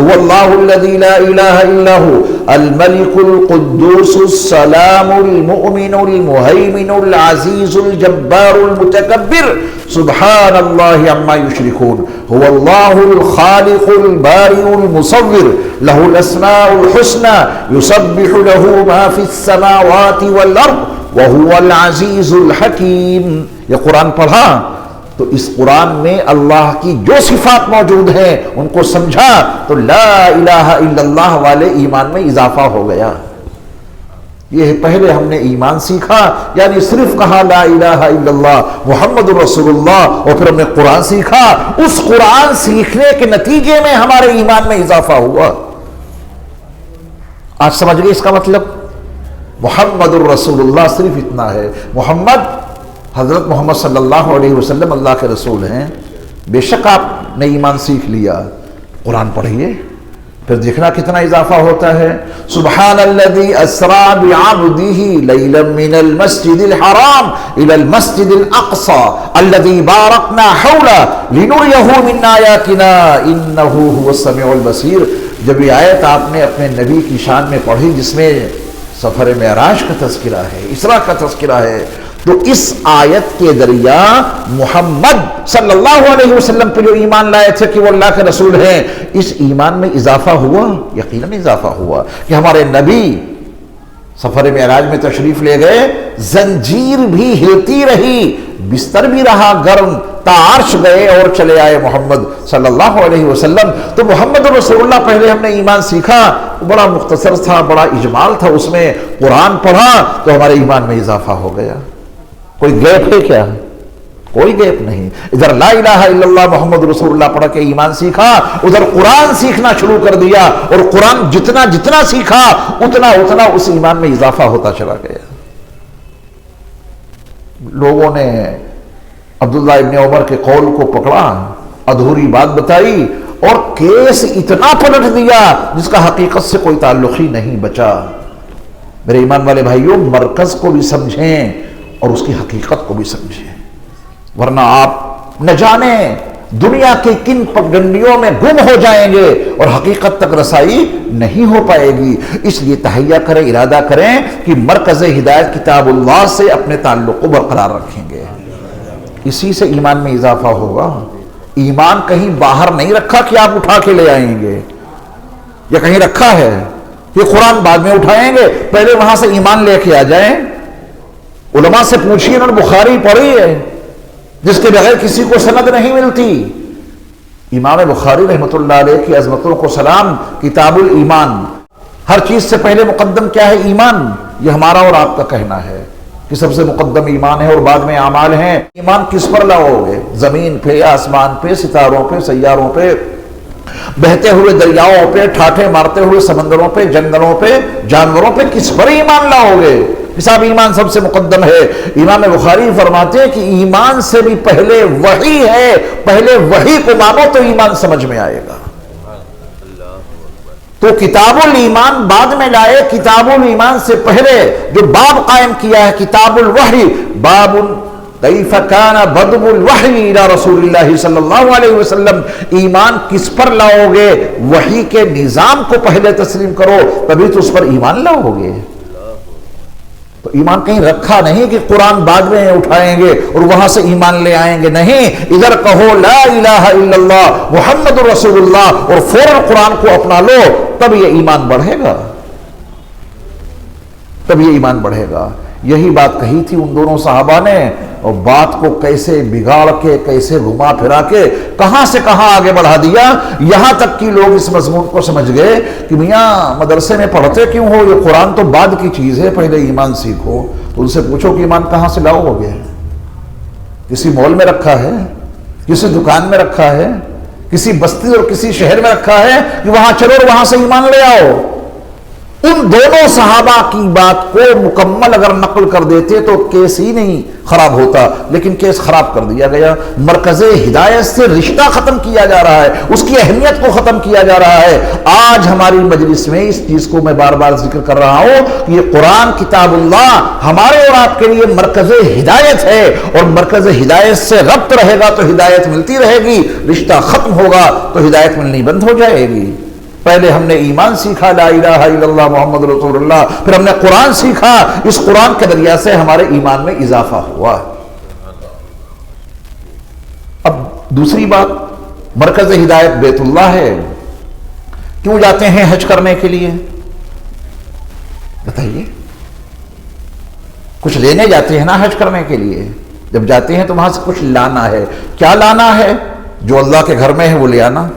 هو اللہ الذی لا الہ الا هو الملک القدوس السلام المؤمن المہیمن العزیز الجبار المتکبر سبحان اللہ عما یشرکون هو اللہ الخالق البارئ المصور له الاسماء الحسنى يسبح له ما في السماوات والارض وهو العزیز الحکیم. یہ قرآن پڑھا تو اس قرآن میں اللہ کی جو صفات موجود ہیں ان کو سمجھا تو لا الہ الا اللہ والے ایمان میں اضافہ ہو گیا. یہ پہلے ہم نے ایمان سیکھا, یعنی صرف کہا لا الہ الا اللہ محمد رسول اللہ, اور پھر ہم نے قرآن سیکھا. اس قرآن سیکھنے کے نتیجے میں ہمارے ایمان میں اضافہ ہوا. آج سمجھ گئے اس کا مطلب؟ محمد الرسول اللہ صرف اتنا ہے. محمد حضرت محمد صلی اللہ علیہ وسلم اللہ کے رسول ہیں. بے شک آپ نے ایمان سیکھ لیا, قرآن پڑھیے, پھر دیکھنا کتنا اضافہ ہوتا ہے. سبحان الذی اسرا بعبدہ لیلا من المسجد الحرام الى المسجد الاقصى الذی بارکنا حولہ لنریہ من آیاتنا انہ هو السمیع البصیر. جب یہ آیت آپ نے اپنے نبی کی شان میں پڑھی جس میں سفر معراج کا تذکرہ ہے، اسراء کا تذکرہ ہے، تو اس آیت کے ذریعہ محمد صلی اللہ علیہ وسلم پہ جو ایمان لائے تھے کہ وہ اللہ کے رسول ہیں، اس ایمان میں اضافہ ہوا، یقیناً اضافہ ہوا کہ ہمارے نبی سفر معراج میں تشریف لے گئے، زنجیر بھی ہلتی رہی، بستر بھی رہا گرم، تا عرش گئے اور چلے آئے محمد صلی اللہ علیہ وسلم. تو محمد رسول اللہ پہلے ہم نے ایمان سیکھا، بڑا مختصر تھا، بڑا اجمال تھا، اس میں قرآن پڑھا تو ہمارے ایمان میں اضافہ ہو گیا. کوئی گیپ ہے کیا؟ کوئی گیپ نہیں. ادھر لا الہ الا اللہ محمد رسول اللہ پڑھ کے ایمان سیکھا، ادھر قرآن سیکھنا شروع کر دیا، اور قرآن جتنا جتنا سیکھا اتنا اتنا اس ایمان میں اضافہ ہوتا چلا گیا. لوگوں نے عبداللہ ابن عمر کے قول کو پکڑا، ادھوری بات بتائی اور کیس اتنا پلٹ دیا جس کا حقیقت سے کوئی تعلق ہی نہیں بچا. میرے ایمان والے بھائیوں، مرکز کو بھی سمجھیں اور اس کی حقیقت کو بھی سمجھیں، ورنہ آپ نہ جانیں دنیا کے کن پگڈنڈیوں میں گم ہو جائیں گے اور حقیقت تک رسائی نہیں ہو پائے گی. اس لیے تہیہ کریں، ارادہ کریں کہ مرکز ہدایت کتاب اللہ سے اپنے تعلق کو برقرار رکھیں گے. اسی سے ایمان میں اضافہ ہوگا. ایمان کہیں باہر نہیں رکھا کہ آپ اٹھا کے لے آئیں گے، یا کہیں رکھا ہے کہ قرآن بعد میں اٹھائیں گے، پہلے وہاں سے ایمان لے کے آ جائیں. علماء سے پوچھیے، انہوں نے بخاری پڑھی ہے جس کے بغیر کسی کو سند نہیں ملتی. امام بخاری رحمۃ اللہ علیہ کی عظمتوں کو سلام. کتاب الایمان، ہر چیز سے پہلے مقدم کیا ہے؟ ایمان. یہ ہمارا اور آپ کا کہنا ہے کہ سب سے مقدم ایمان ہے اور بعد میں اعمال ہیں. ایمان کس پر لاؤ گے؟ زمین پہ، آسمان پہ، ستاروں پہ، سیاروں پہ، بہتے ہوئے دریاؤں پہ، ٹھاٹھے مارتے ہوئے سمندروں پہ، جنگلوں پہ، جانوروں پہ، کس پر ایمان لاؤ گے؟ حساب ایمان سب سے مقدم ہے. امام بخاری فرماتے ہیں کہ ایمان سے بھی پہلے وحی ہے، پہلے وحی کو مانو تو ایمان سمجھ میں آئے گا. تو کتاب الایمان بعد میں لائے. کتاب الایمان سے پہلے جو باب قائم کیا ہے کتاب الوحی، باب کیف کان بدء الوحی الی رسول اللہ صلی اللہ علیہ وسلم. ایمان کس پر لاؤ گے؟ وحی کے نظام کو پہلے تسلیم کرو، تبھی تو اس پر ایمان لاؤ گے. تو ایمان کہیں رکھا نہیں کہ قرآن بعد میں اٹھائیں گے اور وہاں سے ایمان لے آئیں گے. نہیں، ادھر کہو لا الہ الا اللہ محمد رسول اللہ اور فوراً قرآن کو اپنا لو، تب یہ ایمان بڑھے گا، تب یہ ایمان بڑھے گا. یہی بات کہی تھی ان دونوں صحابہ نے، اور بات کو کیسے بگاڑ کے، کیسے گھما پھرا کے کہاں سے کہاں آگے بڑھا دیا. یہاں تک کہ لوگ اس مضمون کو سمجھ گئے کہ میاں مدرسے میں پڑھتے کیوں ہو؟ یہ قرآن تو بعد کی چیز ہے، پہلے ایمان سیکھو. تو ان سے پوچھو کہ ایمان کہاں سے لاؤ گے؟ کسی مال میں رکھا ہے، کسی دکان میں رکھا ہے، کسی بستی اور کسی شہر میں رکھا ہے کہ وہاں چلو اور وہاں سے ایمان لے آؤ؟ ان دونوں صحابہ کی بات کو مکمل اگر نقل کر دیتے تو کیس ہی نہیں خراب ہوتا، لیکن کیس خراب کر دیا گیا. مرکز ہدایت سے رشتہ ختم کیا جا رہا ہے، اس کی اہمیت کو ختم کیا جا رہا ہے. آج ہماری مجلس میں اس چیز کو میں بار بار ذکر کر رہا ہوں کہ یہ قرآن کتاب اللہ ہمارے اور آپ کے لیے مرکز ہدایت ہے، اور مرکز ہدایت سے ربط رہے گا تو ہدایت ملتی رہے گی، رشتہ ختم ہوگا تو ہدایت ملنی بند ہو جائے گی. پہلے ہم نے ایمان سیکھا لا الہ الا اللہ محمد رسول اللہ، پھر ہم نے قرآن سیکھا، اس قرآن کے ذریعہ سے ہمارے ایمان میں اضافہ ہوا. اب دوسری بات، مرکز ہدایت بیت اللہ ہے. کیوں جاتے ہیں حج کرنے کے لیے؟ بتائیے. کچھ لینے جاتے ہیں نا حج کرنے کے لیے. جب جاتے ہیں تو وہاں سے کچھ لانا ہے. کیا لانا ہے؟ جو اللہ کے گھر میں ہے وہ لے آنا.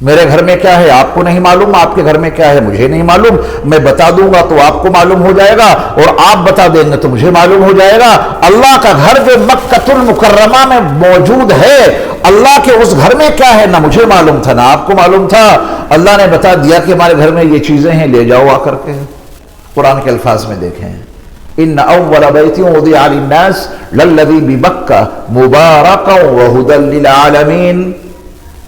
میرے گھر میں کیا ہے آپ کو نہیں معلوم، آپ کے گھر میں کیا ہے مجھے نہیں معلوم. میں بتا دوں گا تو آپ کو معلوم ہو جائے گا، اور آپ بتا دیں گے تو مجھے معلوم ہو جائے گا. اللہ کا گھر جو مکہ المکرمہ میں موجود ہے، اللہ کے اس گھر میں کیا ہے نہ مجھے معلوم تھا نہ آپ کو معلوم تھا. اللہ نے بتا دیا کہ ہمارے گھر میں یہ چیزیں ہیں، لے جاؤ آ کر کے. قرآن کے الفاظ میں دیکھیں، ان اول بیت وضع للناس للذی ببکہ مبارکا وہدی للعالمین.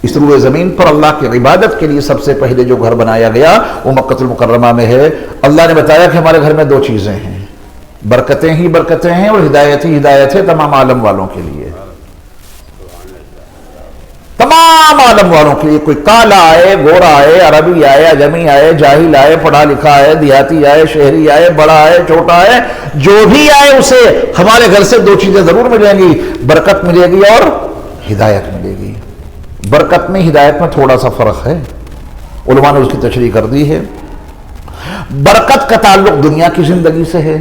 اس روئے زمین پر اللہ کی عبادت کے لیے سب سے پہلے جو گھر بنایا گیا وہ مکہ المکرمہ میں ہے۔ اللہ نے بتایا کہ ہمارے گھر میں دو چیزیں ہیں، برکتیں ہی برکتیں ہیں اور ہدایت ہی ہدایت ہے تمام عالم والوں کے لیے، تمام عالم والوں کے لیے۔ کوئی کالا آئے، گورا آئے، عربی آئے، اجمی آئے، جاہل آئے، پڑھا لکھا آئے، دیہاتی آئے، شہری آئے، بڑا آئے، چھوٹا آئے، جو بھی آئے اسے ہمارے گھر سے دو چیزیں ضرور ملیں گی، برکت ملے گی اور ہدایت ملے گی۔ برکت میں ہدایت میں تھوڑا سا فرق ہے، علماء نے اس کی تشریح کر دی ہے۔ برکت کا تعلق دنیا کی زندگی سے ہے۔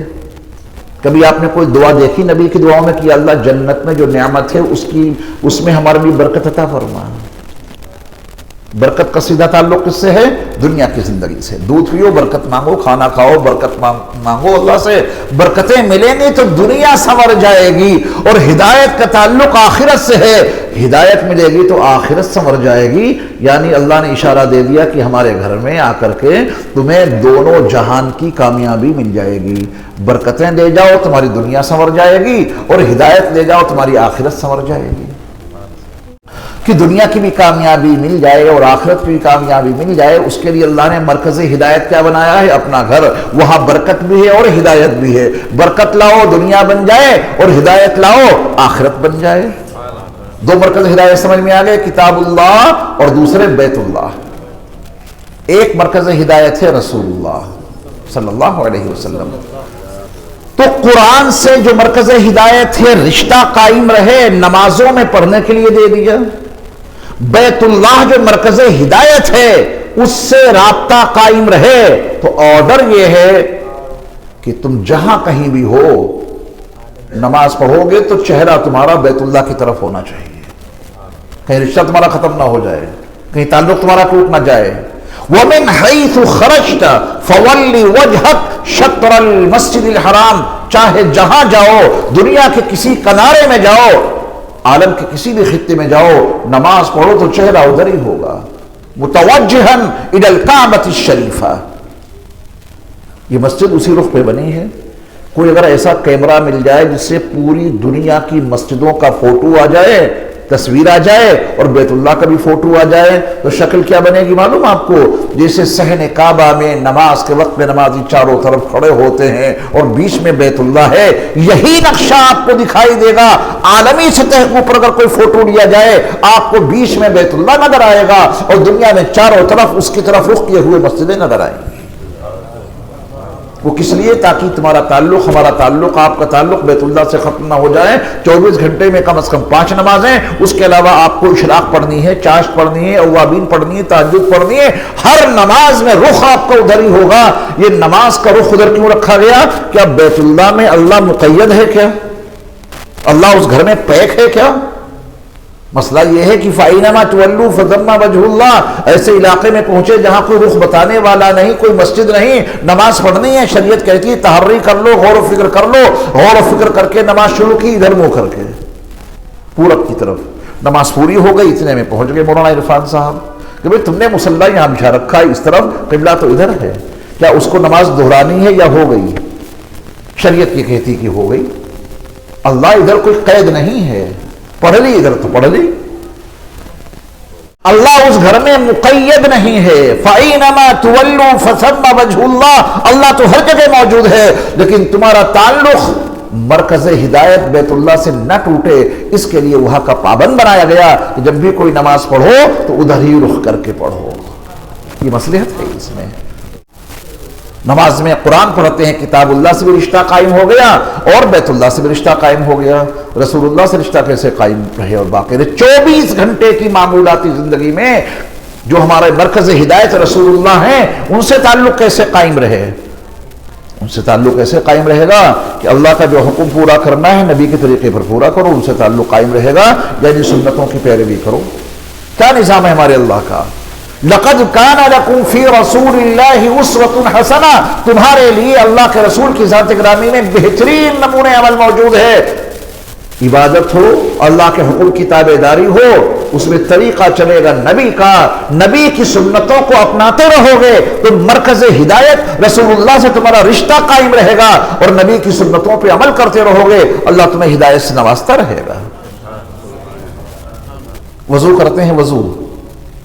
کبھی آپ نے کوئی دعا دیکھی نبی کی دعاؤں میں کہ اللہ جنت میں جو نعمت ہے اس میں ہمارے لیے برکت عطا فرما؟ برکت کا سیدھا تعلق کس سے ہے؟ دنیا کی زندگی سے۔ دودھ پیو برکت مانگو، کھانا کھاؤ برکت مانگو اللہ سے، برکتیں ملیں گی تو دنیا سنور جائے گی۔ اور ہدایت کا تعلق آخرت سے ہے، ہدایت ملے گی تو آخرت سنور جائے گی۔ یعنی اللہ نے اشارہ دے دیا کہ ہمارے گھر میں آ کر کے تمہیں دونوں جہان کی کامیابی مل جائے گی، برکتیں لے جاؤ تمہاری دنیا سنور جائے گی، اور ہدایت لے جاؤ تمہاری آخرت سنور جائے گی۔ کہ دنیا کی بھی کامیابی مل جائے اور آخرت کی بھی کامیابی مل جائے، اس کے لیے اللہ نے مرکز ہدایت کیا بنایا ہے؟ اپنا گھر۔ وہاں برکت بھی ہے اور ہدایت بھی ہے۔ برکت لاؤ دنیا بن جائے اور ہدایت لاؤ آخرت بن جائے۔ دو مرکز ہدایت سمجھ میں آ گئے، کتاب اللہ اور دوسرے بیت اللہ۔ ایک مرکز ہدایت ہے رسول اللہ صلی اللہ علیہ وسلم۔ تو قرآن سے جو مرکز ہدایت ہے رشتہ قائم رہے، نمازوں میں پڑھنے کے لیے دے دیا۔ بیت اللہ جو مرکز ہدایت ہے اس سے رابطہ قائم رہے، تو آرڈر یہ ہے کہ تم جہاں کہیں بھی ہو نماز پڑھو گے تو چہرہ تمہارا بیت اللہ کی طرف ہونا چاہیے، کہیں رشتہ تمہارا ختم نہ ہو جائے، کہیں تعلق تمہارا ٹوٹ نہ جائے۔ وَمِنْ حَيْثُ خَرَجْتَ فَوَلِّ وَجْهَكَ شَطْرَ الْمَسْجِدِ الْحَرَامِ، چاہے جہاں جاؤ، دنیا کے کسی کنارے میں جاؤ، عالم کے کسی بھی خطے میں جاؤ، نماز پڑھو تو چہرہ ادھر ہی ہوگا، متوجہن الی الکعبۃ الشریفہ۔ یہ مسجد اسی رخ پہ بنی ہے۔ کوئی اگر ایسا کیمرہ مل جائے جس سے پوری دنیا کی مسجدوں کا فوٹو آ جائے، تصویر آ جائے اور بیت اللہ کا بھی فوٹو آ جائے، تو شکل کیا بنے گی معلوم آپ کو؟ جیسے صحن کعبہ میں نماز کے وقت میں نمازی چاروں طرف کھڑے ہوتے ہیں اور بیچ میں بیت اللہ ہے، یہی نقشہ آپ کو دکھائی دے گا۔ عالمی سطح کے اوپر اگر کوئی فوٹو لیا جائے، آپ کو بیچ میں بیت اللہ نظر آئے گا اور دنیا میں چاروں طرف اس کی طرف رخ کیے ہوئے مسجدیں نظر آئیں گی۔ وہ کس لیے؟ تاکہ تمہارا تعلق، ہمارا تعلق، آپ کا تعلق بیت اللہ سے ختم نہ ہو جائے۔ 24 گھنٹے میں کم از کم 5 نمازیں، اس کے علاوہ آپ کو اشراق پڑھنی ہے، چاشت پڑھنی ہے، اوابین پڑھنی ہے، تہجد پڑھنی ہے۔ ہر نماز میں رخ آپ کا ادھر ہی ہوگا۔ یہ نماز کا رخ ادھر کیوں رکھا گیا؟ کیا بیت اللہ میں اللہ مقید ہے کیا؟ اللہ اس گھر میں پیک ہے کیا؟ مسئلہ یہ ہے کہ فَأَيْنَمَا تُوَلُّوا فَثَمَّ وَجْهُ اللَّهِ، ایسے علاقے میں پہنچے جہاں کوئی رخ بتانے والا نہیں، کوئی مسجد نہیں، نماز پڑھنی ہے، شریعت کہتی ہے تحری کر لو، غور و فکر کر لو، غور و فکر کر کے نماز شروع کی، ادھر منہ کر کے پورب کی طرف۔ نماز پوری ہو گئی، اتنے میں پہنچ گئے مولانا عرفان صاحب کہ بھئی تم نے مصلی یہاں بچھا رکھا ہے اس طرف، قبلہ تو ادھر ہے، کیا اس کو نماز دہرانی ہے یا ہو گئی؟ شریعت یہ کہتی کہ ہو گئی۔ اللہ ادھر کوئی قید نہیں ہے، پڑھ لی ادھر تو پڑھ لی۔ اللہ اس گھر میں مقید نہیں ہے۔ فَأَيْنَمَا تُوَلُّوا فَثَمَّ وَجْهُ اللَّهِ، اللہ تو ہر جگہ موجود ہے، لیکن تمہارا تعلق مرکز ہدایت بیت اللہ سے نہ ٹوٹے، اس کے لیے وہاں کا پابند بنایا گیا کہ جب بھی کوئی نماز پڑھو تو ادھر ہی رخ کر کے پڑھو۔ یہ مصلحت ہے اس میں۔ نماز میں قرآن پڑھتے ہیں، کتاب اللہ سے بھی رشتہ قائم ہو گیا اور بیت اللہ سے بھی رشتہ قائم ہو گیا۔ رسول اللہ سے رشتہ کیسے قائم رہے اور باقی رہے؟ 24 گھنٹے کی معمولاتی زندگی میں جو ہمارے مرکز ہدایت رسول اللہ ہیں، ان سے تعلق کیسے قائم رہے؟ ان سے تعلق کیسے قائم رہے گا کہ اللہ کا جو حکم پورا کرنا ہے نبی کے طریقے پر پورا کرو، ان سے تعلق قائم رہے گا، یعنی سنتوں کی پیروی کرو۔ کیا نظام ہے ہمارے اللہ کا؟ لَقَدْ كَانَ لَكُمْ فِي رَسُولِ اللَّهِ أُسْوَةٌ حَسَنَةٌ، تمہارے لیے اللہ کے رسول کی ذات گرامی میں بہترین نمونے عمل موجود ہے۔ عبادت ہو، اللہ کے حکم کی تابعداری ہو، اس میں طریقہ چلے گا نبی کا، نبی کی سنتوں کو اپناتے رہو گے تو مرکز ہدایت رسول اللہ سے تمہارا رشتہ قائم رہے گا، اور نبی کی سنتوں پہ عمل کرتے رہو گے، اللہ تمہیں ہدایت سے نوازتا رہے گا۔ وضو کرتے ہیں، وضو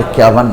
51।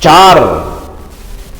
4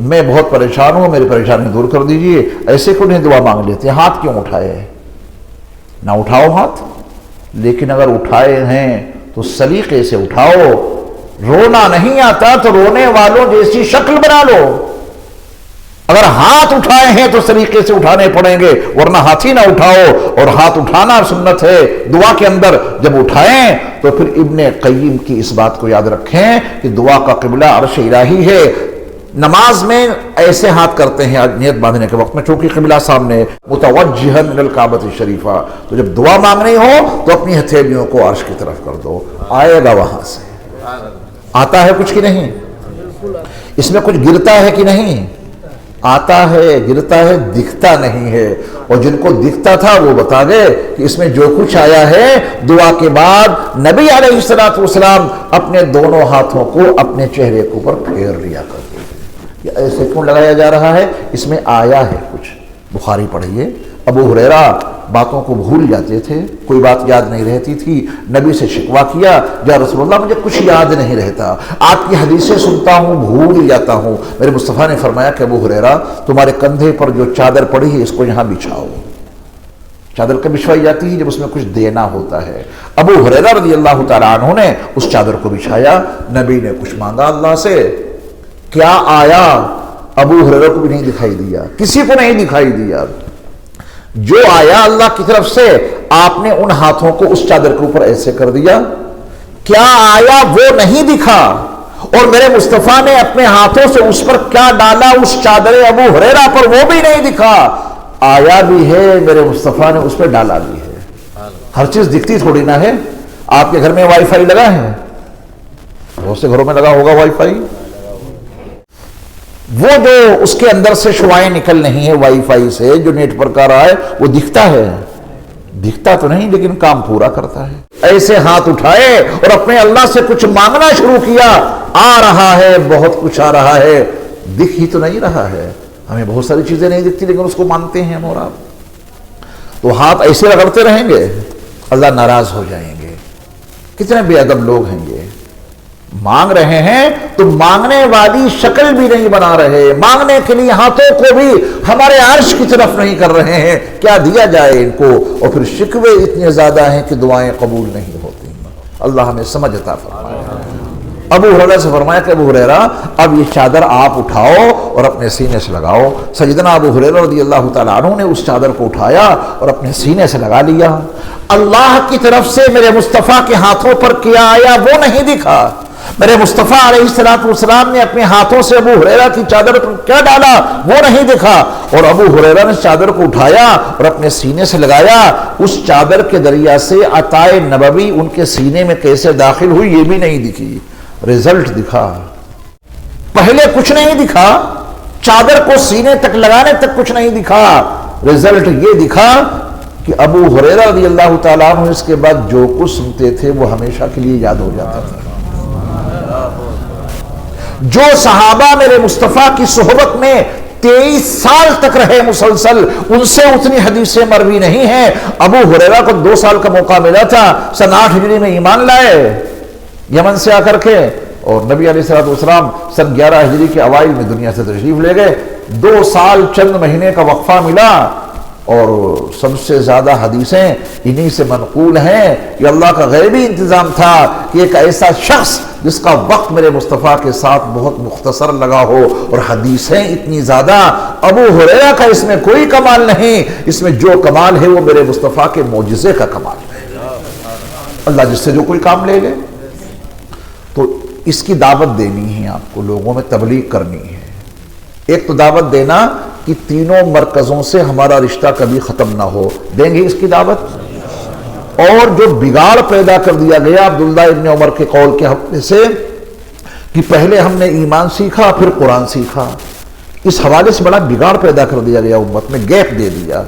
میں بہت پریشان ہوں، میری پریشانی دور کر دیجئے، ایسے کیوں نہیں دعا مانگ لیتے؟ ہاتھ کیوں اٹھائے؟ نہ اٹھاؤ ہاتھ، لیکن اگر اٹھائے ہیں تو سلیقے سے اٹھاؤ۔ رونا نہیں آتا تو رونے والوں جیسی شکل بنا لو۔ اگر ہاتھ اٹھائے ہیں تو سلیقے سے اٹھانے پڑیں گے، ورنہ ہاتھ ہی نہ اٹھاؤ۔ اور ہاتھ اٹھانا سنت ہے دعا کے اندر، جب اٹھائیں تو پھر ابن قیم کی اس بات کو یاد رکھیں کہ دعا کا قبلہ عرش الہی ہے۔ نماز میں ایسے ہاتھ کرتے ہیں نیت باندھنے کے وقت میں، چونکہ قبلہ سامنے، متوجہا الی الکعبۃ الشریفہ، تو جب دعا مانگنی ہو تو اپنی ہتھیلیوں کو عرش کی طرف کر دو، آئے گا وہاں سے۔ آتا ہے کچھ کہ نہیں؟ اس میں کچھ گرتا ہے کہ نہیں؟ آتا ہے، گرتا ہے، دکھتا نہیں ہے۔ اور جن کو دکھتا تھا وہ بتا گئے کہ اس میں جو کچھ آیا ہے، دعا کے بعد نبی علیہ السلام اپنے دونوں ہاتھوں کو اپنے چہرے کے اوپر پھیر لیا کرتے تھے۔ یہ ایسے کیوں لگایا جا رہا ہے؟ اس میں آیا ہے کچھ۔ بخاری پڑھیے، ابو ہریرہ باتوں کو بھول جاتے تھے، کوئی بات یاد نہیں رہتی تھی، نبی سے شکوہ کیا، یا رسول اللہ مجھے کچھ یاد نہیں رہتا، آپ کی حدیثیں سنتا ہوں بھول جاتا ہوں۔ میرے مصطفیٰ نے فرمایا کہ ابو ہریرہ تمہارے کندھے پر جو چادر پڑی ہے اس کو یہاں بچھاؤ۔ چادر کب بچھوائی جاتی ہے؟ جب اس میں کچھ دینا ہوتا ہے۔ ابو ہریرہ رضی اللہ تعالیٰ عنہ نے اس چادر کو بچھایا، نبی نے کچھ مانگا اللہ سے، کیا آیا؟ ابو ہریرہ کو بھی نہیں دکھائی دیا، کسی کو نہیں دکھائی دیا۔ جو آیا اللہ کی طرف سے، آپ نے ان ہاتھوں کو اس چادر کے اوپر ایسے کر دیا، کیا آیا وہ نہیں دکھا۔ اور میرے مصطفیٰ نے اپنے ہاتھوں سے اس پر کیا ڈالا، اس چادر ابو ہریرہ پر، وہ بھی نہیں دکھا۔ آیا بھی ہے، میرے مصطفیٰ نے اس پر ڈالا بھی ہے۔ ہر چیز دکھتی تھوڑی نہ ہے۔ آپ کے گھر میں وائی فائی لگا ہے؟ بہت سے گھروں میں لگا ہوگا وائی فائی۔ وہ جو اس کے اندر سے شعاعیں نکل رہی ہیں وائی فائی سے، جو نیٹ پر کر رہا ہے، وہ دکھتا ہے؟ دکھتا تو نہیں، لیکن کام پورا کرتا ہے۔ ایسے ہاتھ اٹھائے اور اپنے اللہ سے کچھ مانگنا شروع کیا، آ رہا ہے، بہت کچھ آ رہا ہے، دکھ ہی تو نہیں رہا ہے۔ ہمیں بہت ساری چیزیں نہیں دکھتی لیکن اس کو مانتے ہیں ہم اور آپ۔ تو ہاتھ ایسے رگڑتے رہیں گے، اللہ ناراض ہو جائیں گے۔ کتنے بے ادب لوگ ہیں یہ، مانگ رہے ہیں تو مانگنے والی شکل بھی نہیں بنا رہے، مانگنے کے لیے ہاتھوں کو بھی ہمارے عرش کی طرف نہیں کر رہے ہیں، کیا دیا جائے ان کو؟ اور پھر شکوے اتنے زیادہ ہیں کہ دعائیں قبول نہیں ہوتی۔ اللہ ہمیں سمجھ عطا فرمائے۔ ابو ہریرہ سے فرمایا کہ ابو ہریرہ اب یہ چادر آپ اٹھاؤ اور اپنے سینے سے لگاؤ۔ سیدنا ابو ہریرہ رضی اللہ تعالیٰ عنہ نے اس چادر کو اٹھایا اور اپنے سینے سے لگا لیا۔ اللہ کی طرف سے میرے مصطفیٰ کے ہاتھوں پر کیا آیا وہ نہیں دکھا۔ میرے مصطفیٰ علیہ السلام نے اپنے ہاتھوں سے ابو ہریرہ کی چادر پر کیا ڈالا وہ نہیں دکھا۔ اور ابو ہریرہ نے چادر کو اٹھایا اور اپنے سینے سے لگایا، اس چادر کے ذریعہ سے عطائے نبوی ان کے سینے میں کیسے داخل ہوئی یہ بھی نہیں دکھی، رزلٹ دکھا۔ پہلے کچھ نہیں دکھا، چادر کو سینے تک لگانے تک کچھ نہیں دکھا، رزلٹ یہ دکھا کہ ابو ہریرہ رضی اللہ تعالیٰ عنہ اس کے بعد جو کچھ سنتے تھے وہ ہمیشہ کے لیے یاد ہو جاتا تھا۔ جو صحابہ میرے مصطفیٰ کی صحبت میں 23 سال تک رہے مسلسل، ان سے اتنی حدیثیں مروی نہیں ہیں۔ ابو ہریرہ کو 2 سال کا موقع ملا تھا، سن 8 ہجری میں ایمان لائے یمن سے آ کر کے، اور نبی علیہ السلام سن 11 ہجری کے اوائل میں دنیا سے تشریف لے گئے۔ 2 سال چند مہینے کا وقفہ ملا، اور سب سے زیادہ حدیثیں انہی سے منقول ہیں۔ یہ اللہ کا غیبی انتظام تھا کہ ایک ایسا شخص جس کا وقت میرے مصطفیٰ کے ساتھ بہت مختصر لگا ہو، اور حدیثیں اتنی زیادہ۔ ابو ہریرہ کا اس میں کوئی کمال نہیں، اس میں جو کمال ہے وہ میرے مصطفیٰ کے معجزے کا کمال ہے۔ اللہ جس سے جو کوئی کام لے لے۔ تو اس کی دعوت دینی ہے آپ کو، لوگوں میں تبلیغ کرنی ہے۔ ایک تو دعوت دینا کہ تینوں مرکزوں سے ہمارا رشتہ کبھی ختم نہ ہو، دیں گے اس کی دعوت۔ اور جو بگاڑ پیدا کر دیا گیا عبداللہ ابن عمر کے قول کے حوالے سے کہ پہلے ہم نے ایمان سیکھا پھر قرآن سیکھا، اس حوالے سے بڑا بگاڑ پیدا کر دیا گیا، امت میں گیپ دے دیا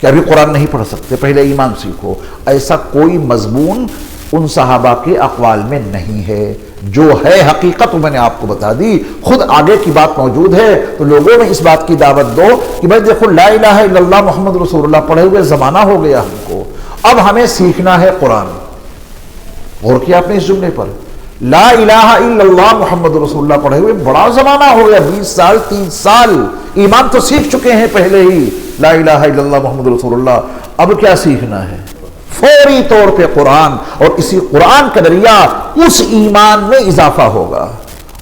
کہ ابھی قرآن نہیں پڑھ سکتے، پہلے ایمان سیکھو۔ ایسا کوئی مضمون ان صحابہ کے اقوال میں نہیں ہے۔ جو ہے حقیقت میں نے آپ کو بتا دی، خود آگے کی بات موجود ہے، تو لوگوں میں اس بات کی دعوت دو کہ بھائی دیکھو لا الہ الا اللہ محمد رسول اللہ پڑھے ہوئے زمانہ ہو گیا ہم کو، اب ہمیں سیکھنا ہے قرآن۔ غور کیا آپ نے اس جملے پر؟ لا الہ الا اللہ محمد رسول اللہ پڑھے ہوئے بڑا زمانہ ہو گیا، 20 سال 30 سال، ایمان تو سیکھ چکے ہیں پہلے ہی، لا الہ الا اللہ محمد رسول اللہ، اب کیا سیکھنا ہے؟ فوری طور پہ قرآن، اور اسی قرآن کا ذریعہ اس ایمان میں اضافہ ہوگا۔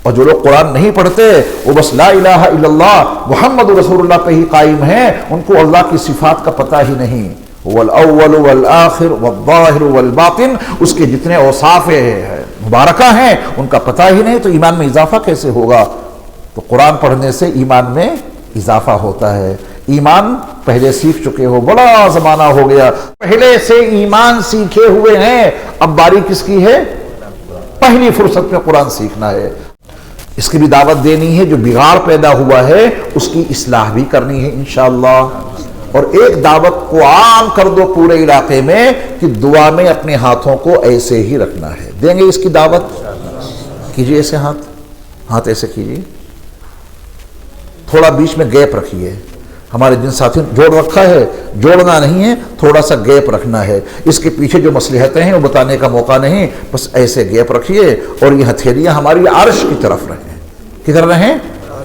اور جو لوگ قرآن نہیں پڑھتے وہ بس لا الہ الا اللہ محمد رسول اللہ پہ ہی قائم ہیں، ان کو اللہ کی صفات کا پتہ ہی نہیں، والاول والآخر والظاہر والباطن، اس کے جتنے اوصاف مبارکہ ہیں ان کا پتہ ہی نہیں، تو ایمان میں اضافہ کیسے ہوگا؟ تو قرآن پڑھنے سے ایمان میں اضافہ ہوتا ہے۔ ایمان پہلے سیکھ چکے ہو، بڑا زمانہ ہو گیا، پہلے سے ایمان سیکھے ہوئے ہیں، اب باری کس کی ہے؟ پہلی فرصت میں قرآن سیکھنا ہے۔ اس کی بھی دعوت دینی ہے، جو بگاڑ پیدا ہوا ہے اس کی اصلاح بھی کرنی ہے انشاءاللہ۔ اور ایک دعوت کو عام کر دو پورے علاقے میں کہ دعا میں اپنے ہاتھوں کو ایسے ہی رکھنا ہے۔ دیں گے اس کی دعوت؟ کیجئے ایسے ہاتھ ایسے کیجئے، تھوڑا بیچ میں گیپ رکھیے۔ ہمارے جن ساتھیوں جوڑ رکھا ہے، جوڑنا نہیں ہے، تھوڑا سا گیپ رکھنا ہے۔ اس کے پیچھے جو مصلحتیں ہیں وہ بتانے کا موقع نہیں، بس ایسے گیپ رکھیے، اور یہ ہتھیلیاں ہماری عرش کی طرف رہیں۔ کدھر رہیں؟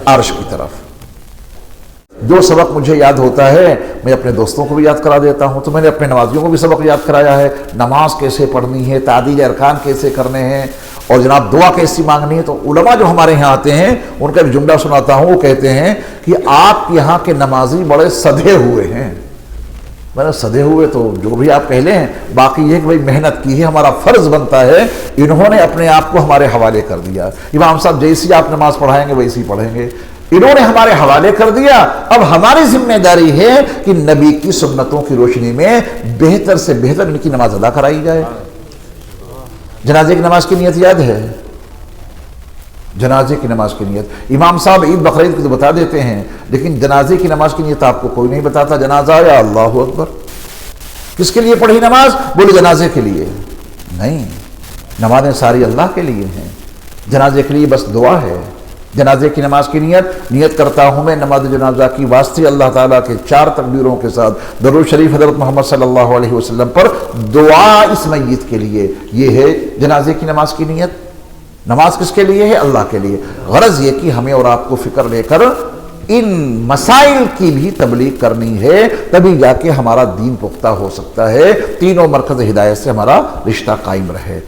عرش کی طرف۔ جو سبق مجھے یاد ہوتا ہے میں اپنے دوستوں کو بھی یاد کرا دیتا ہوں، تو میں نے اپنے نمازیوں کو بھی سبق یاد کرایا ہے، نماز کیسے پڑھنی ہے، تعدیل ارکان کیسے کرنے ہیں، اور جناب دعا کیسی مانگنی ہے۔ تو علماء جو ہمارے یہاں آتے ہیں ان کا بھی جملہ سناتا ہوں، وہ کہتے ہیں کہ آپ یہاں کے نمازی بڑے سدھے ہوئے ہیں۔ میں نے سدھے ہوئے تو جو بھی آپ کہہ لیں، باقی یہ کہ بھائی محنت کی ہے، ہمارا فرض بنتا ہے، انہوں نے اپنے آپ کو ہمارے حوالے کر دیا۔ امام صاحب جیسی آپ نماز پڑھائیں گے ویسی پڑھیں گے، انہوں نے ہمارے حوالے کر دیا۔ اب ہماری ذمہ داری ہے کہ نبی کی سنتوں کی روشنی میں بہتر سے بہتر ان کی نماز ادا کرائی جائے۔ جنازے کی نماز کی نیت یاد ہے؟ جنازے کی نماز کی نیت امام صاحب عید بقرعید کی تو بتا دیتے ہیں، لیکن جنازے کی نماز کی نیت آپ کو کوئی نہیں بتاتا۔ جنازہ یا اللہ اکبر، کس کے لیے پڑھی نماز؟ بولے جنازے کے لیے نہیں، نمازیں ساری اللہ کے لیے ہیں، جنازے کے لیے بس دعا ہے۔ جنازے کی نماز کی نیت کرتا ہوں میں نماز جنازہ کی واسطے اللہ تعالیٰ کے 4 تکبیروں کے ساتھ درود شریف حضرت محمد صلی اللہ علیہ وسلم پر دعا اس میت کے لیے، یہ ہے جنازے کی نماز کی نیت۔ نماز کس کے لیے ہے؟ اللہ کے لیے۔ غرض یہ کہ ہمیں اور آپ کو فکر لے کر ان مسائل کی بھی تبلیغ کرنی ہے، تبھی جا کے ہمارا دین پختہ ہو سکتا ہے، تینوں مرکز ہدایت سے ہمارا رشتہ قائم رہے۔